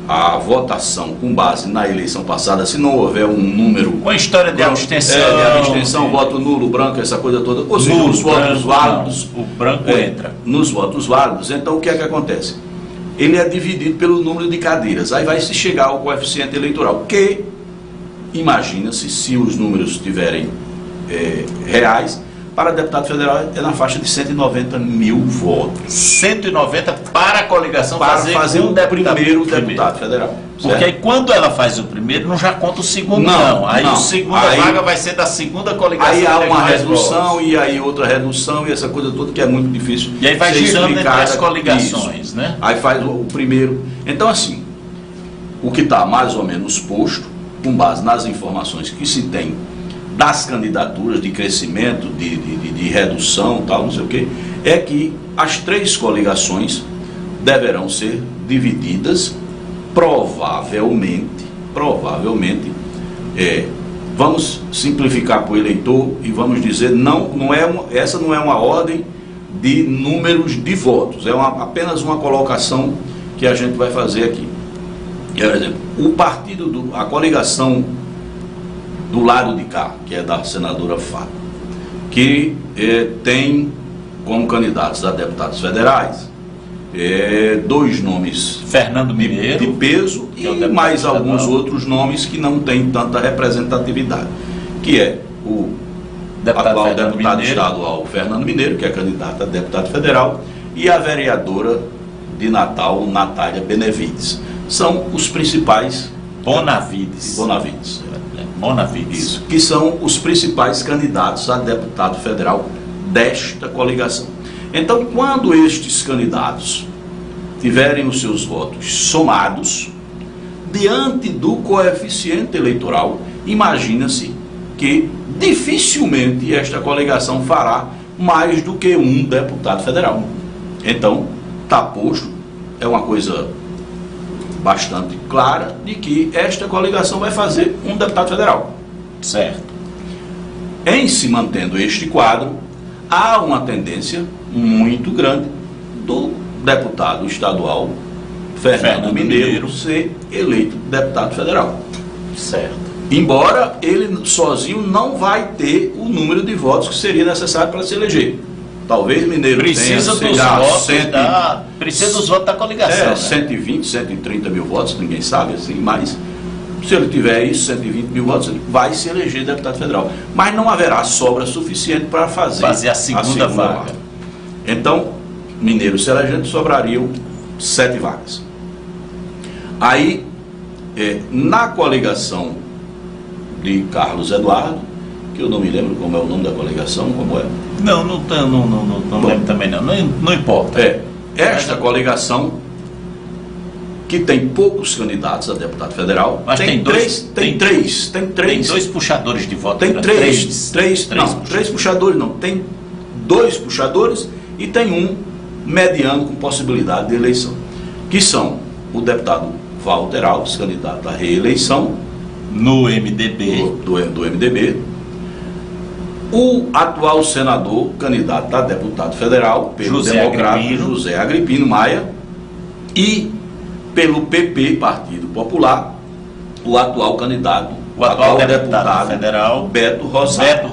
a votação com base na eleição passada, se não houver um número... Uma história de abstenção. Voto nulo, branco, essa coisa toda. Ou seja, nulo, os votos válidos... Não, o branco entra. Nos votos válidos, então o que é que acontece? Ele é dividido pelo número de cadeiras. Aí vai se chegar ao coeficiente eleitoral, que, imagina-se, se os números estiverem reais, para deputado federal é na faixa de 190 mil votos. 190 para a coligação para fazer o primeiro deputado federal. Porque certo? aí quando ela faz o primeiro, não já conta o segundo, não. Aí a segunda vaga vai ser da segunda coligação. Aí há uma redução e aí outra redução e essa coisa toda que é muito difícil. E aí vai girando entre as coligações, isso, né? Aí faz o primeiro. Então assim, o que está mais ou menos posto, com base nas informações que se tem das candidaturas de crescimento, de redução, tal, não sei o que, é que as 3 coligações deverão ser divididas provavelmente, vamos simplificar para o eleitor e vamos dizer, essa não é uma ordem de números de votos, é apenas uma colocação que a gente vai fazer aqui. Por exemplo, a coligação do lado de cá, que é da senadora Fátima, que tem como candidatos a deputados federais 2 nomes, Fernando Mineiro, de peso, e mais alguns outros nomes que não têm tanta representatividade, que é o atual deputado estadual Fernando Mineiro, que é candidato a deputado federal, e a vereadora de Natal, Natália Benevides. São os principais... Bonavides. Isso, que são os principais candidatos a deputado federal desta coligação. Então, quando estes candidatos tiverem os seus votos somados, diante do coeficiente eleitoral, imagina-se que dificilmente esta coligação fará mais do que um deputado federal. Então, está posto, é uma coisa bastante clara de que esta coligação vai fazer um deputado federal. Certo. Em se mantendo este quadro, há uma tendência muito grande do deputado estadual Fernando Mineiro ser eleito deputado federal. Certo. Embora ele sozinho não vai ter o número de votos que seria necessário para se eleger. Talvez Mineiro precisa tenha, precisa dos votos da coligação. Né? 120, 130 mil votos, ninguém sabe, assim, mas se ele tiver isso, 120 mil votos, ele vai se eleger deputado federal. Mas não haverá sobra suficiente para fazer a segunda vaga. Então, Mineiro se elegendo, sobrariam 7 vagas. Aí, na coligação de Carlos Eduardo, que eu não me lembro como é o nome da coligação, como é? Não lembro também não importa. Esta coligação, que tem poucos candidatos a deputado federal, mas tem três. Tem dois puxadores de voto. Tem três puxadores não, tem 2 puxadores e tem um mediano com possibilidade de eleição, que são o deputado Walter Alves, candidato à reeleição no MDB, do MDB, o atual senador, candidato a deputado federal pelo Democrata, José Agripino Maia, e pelo PP, Partido Popular, o atual candidato, o atual deputado federal, Beto Rosário.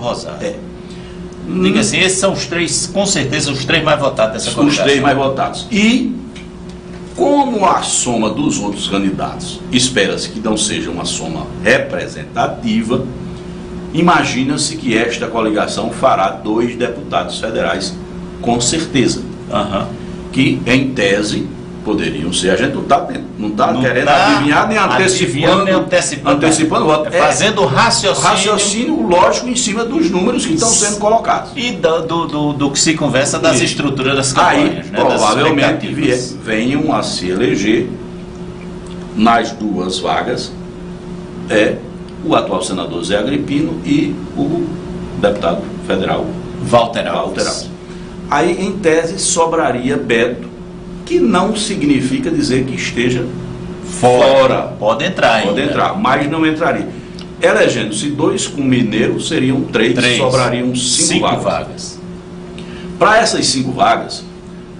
Diga assim, esses são os 3, com certeza, os 3 mais votados dessa coligação. Os 3 mais votados. E, como a soma dos outros candidatos espera-se que não seja uma soma representativa, imagina-se que esta coligação fará 2 deputados federais, com certeza. Que, em tese, poderiam ser. A gente não está querendo adivinhar nem antecipando voto. Fazendo raciocínio lógico em cima dos números que estão sendo colocados. E do que se conversa das estruturas das campanhas. Aí, provavelmente, venham a se eleger nas 2 vagas o atual senador Zé Agripino e o deputado federal Walter Alves. Aí, em tese, sobraria Beto, que não significa dizer que esteja fora. Pode entrar, mas não entraria. Elegendo-se 2 com Mineiro, seriam 3, sobrariam 5 vagas. Para essas 5 vagas,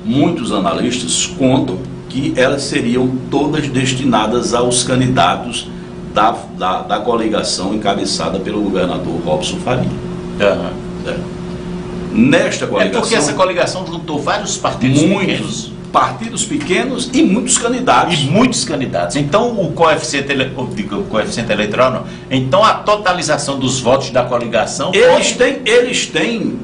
muitos analistas contam que elas seriam todas destinadas aos candidatos da coligação encabeçada pelo governador Robson Faria. Nesta coligação... porque essa coligação juntou vários partidos pequenos. Partidos pequenos e muitos candidatos. Então, o coeficiente eleitoral não. Então, a totalização dos votos da coligação... Eles têm,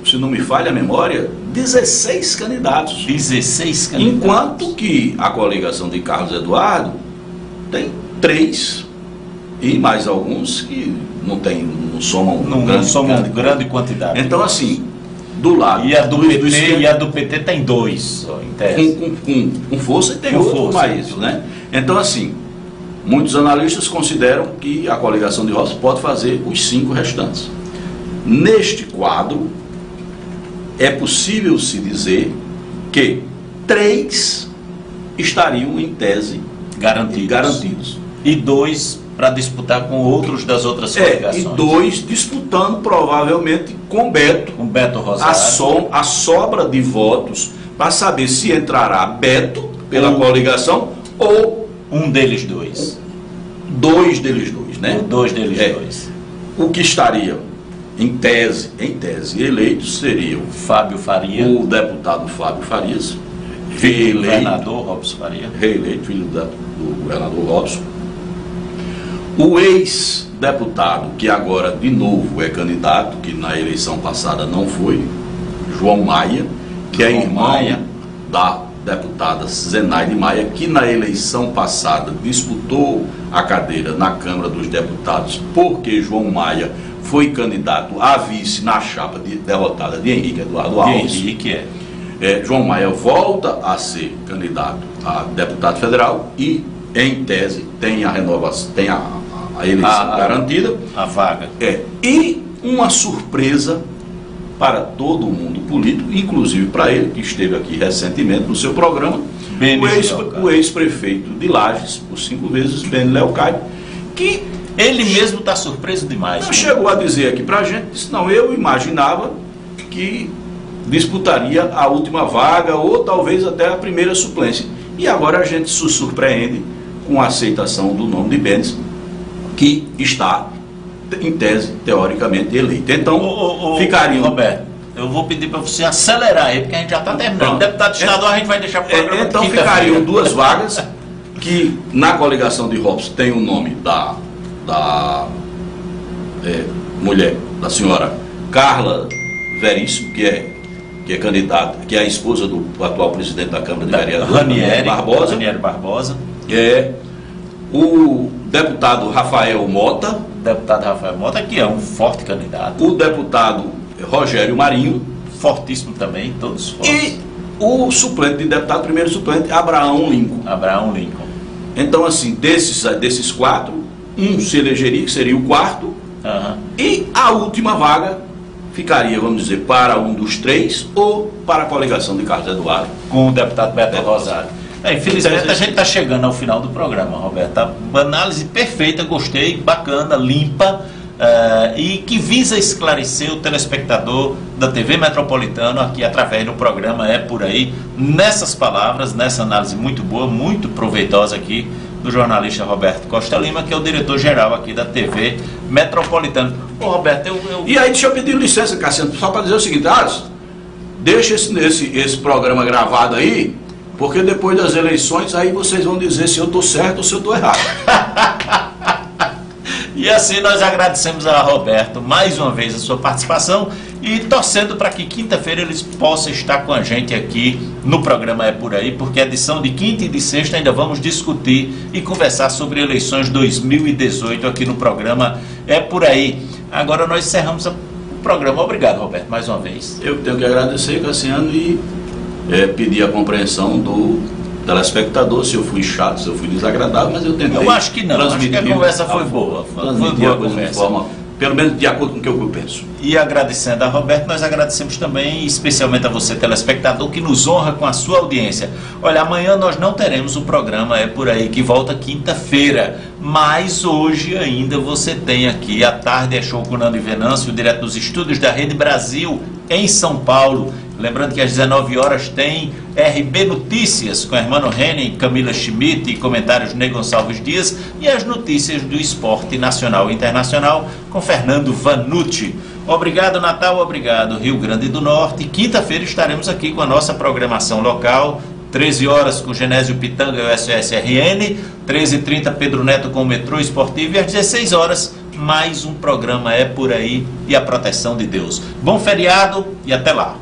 se não me falha a memória, 16 candidatos. 16 candidatos. Enquanto que a coligação de Carlos Eduardo tem 3 e mais alguns que não somam grande quantidade. Então, assim, do lado e a do PT tem 2 em tese. Com força, e tem outro mais, né? Então, assim, muitos analistas consideram que a coligação de Roça pode fazer os 5 restantes. Neste quadro, é possível se dizer que 3 estariam em tese garantidos. E 2 para disputar com outros das outras coligações. E 2 disputando provavelmente com Beto Rosário. A sobra de votos para saber se entrará Beto pela coligação ou um deles 2. 2 deles 2, né? 2 deles 2. O que estaria em tese eleitos seriam Fábio Faria, o deputado Fábio Farias, filho do governador Robson Faria, reeleito, filho do governador Robson. O ex-deputado, que agora de novo é candidato, que na eleição passada não foi, João Maia, que é irmão da deputada Zenaide Maia, que na eleição passada disputou a cadeira na Câmara dos Deputados, porque João Maia foi candidato a vice na chapa derrotada de Henrique Eduardo Alves. João Maia volta a ser candidato a deputado federal e, em tese, tem a eleição garantida. A vaga. E uma surpresa para todo o mundo político, inclusive para ele, que esteve aqui recentemente no seu programa, o ex-prefeito de Lages, por 5 vezes, Beni Leocádio, que ele mesmo está surpreso demais. Não chegou a dizer aqui para a gente, disse, não, eu imaginava que disputaria a última vaga ou talvez até a primeira suplência. E agora a gente se surpreende com a aceitação do nome de Beni, que está, em tese, teoricamente eleito. Então, ficariam... Roberto, eu vou pedir para você acelerar aí, porque a gente já está terminando. O deputado estadual a gente vai deixar para o programa. Então ficariam 2 vagas, que na coligação de Robson tem o nome da mulher, da senhora Carla Veríssimo, que é candidata, que é a esposa do atual presidente da Câmara de Vereadores, Ranieri Barbosa. O deputado Rafael Mota. Que é um forte candidato. O deputado Rogério Marinho. Fortíssimo também, todos fortes. E o suplente de deputado, primeiro suplente, Abraão Lincoln. Então, assim, desses 4, um se elegeria, que seria o 4º, e a última vaga ficaria, vamos dizer, para um dos 3 ou para a coligação de Carlos Eduardo. Com o deputado Beto Rosário. Infelizmente a gente está chegando ao final do programa, Roberto. Uma análise perfeita, gostei, bacana, limpa, e que visa esclarecer o telespectador da TV Metropolitana aqui através do programa É Por Aí, nessas palavras, nessa análise muito boa, muito proveitosa aqui do jornalista Roberto Costa Lima, que é o diretor-geral aqui da TV Metropolitana. Ô Roberto, E aí deixa eu pedir licença, Cassiano, só para dizer o seguinte, deixa esse programa gravado aí, porque depois das eleições aí vocês vão dizer se eu estou certo ou se eu estou errado. E assim nós agradecemos a Roberto mais uma vez a sua participação e torcendo para que quinta-feira eles possam estar com a gente aqui no programa É Por Aí, porque a edição de quinta e de sexta ainda vamos discutir e conversar sobre eleições 2018 aqui no programa É Por Aí. Agora nós encerramos o programa. Obrigado, Roberto, mais uma vez. Eu tenho que agradecer, Cassiano, e pedir a compreensão do telespectador, se eu fui chato, se eu fui desagradável, mas eu tentei. Eu acho que não, acho que a conversa foi boa. Foi boa a conversa. De forma, pelo menos de acordo com o que eu penso. E agradecendo a Roberto, nós agradecemos também, especialmente a você, telespectador, que nos honra com a sua audiência. Olha, amanhã nós não teremos o programa É Por Aí, que volta quinta-feira, mas hoje ainda você tem aqui a Tarde é Show com Nando e Venâncio, direto dos estúdios da Rede Brasil, em São Paulo. Lembrando que às 19 horas tem RB Notícias com Hermano Henning, Camila Schmidt e comentários de Ney Gonçalves Dias, e as notícias do esporte nacional e internacional com Fernando Vanucci. Obrigado, Natal, obrigado, Rio Grande do Norte. Quinta-feira estaremos aqui com a nossa programação local, 13 horas com Genésio Pitanga e o SOS-RN, 13h30 Pedro Neto com o Metrô Esportivo, e às 16 horas mais um programa É Por Aí e a proteção de Deus. Bom feriado e até lá.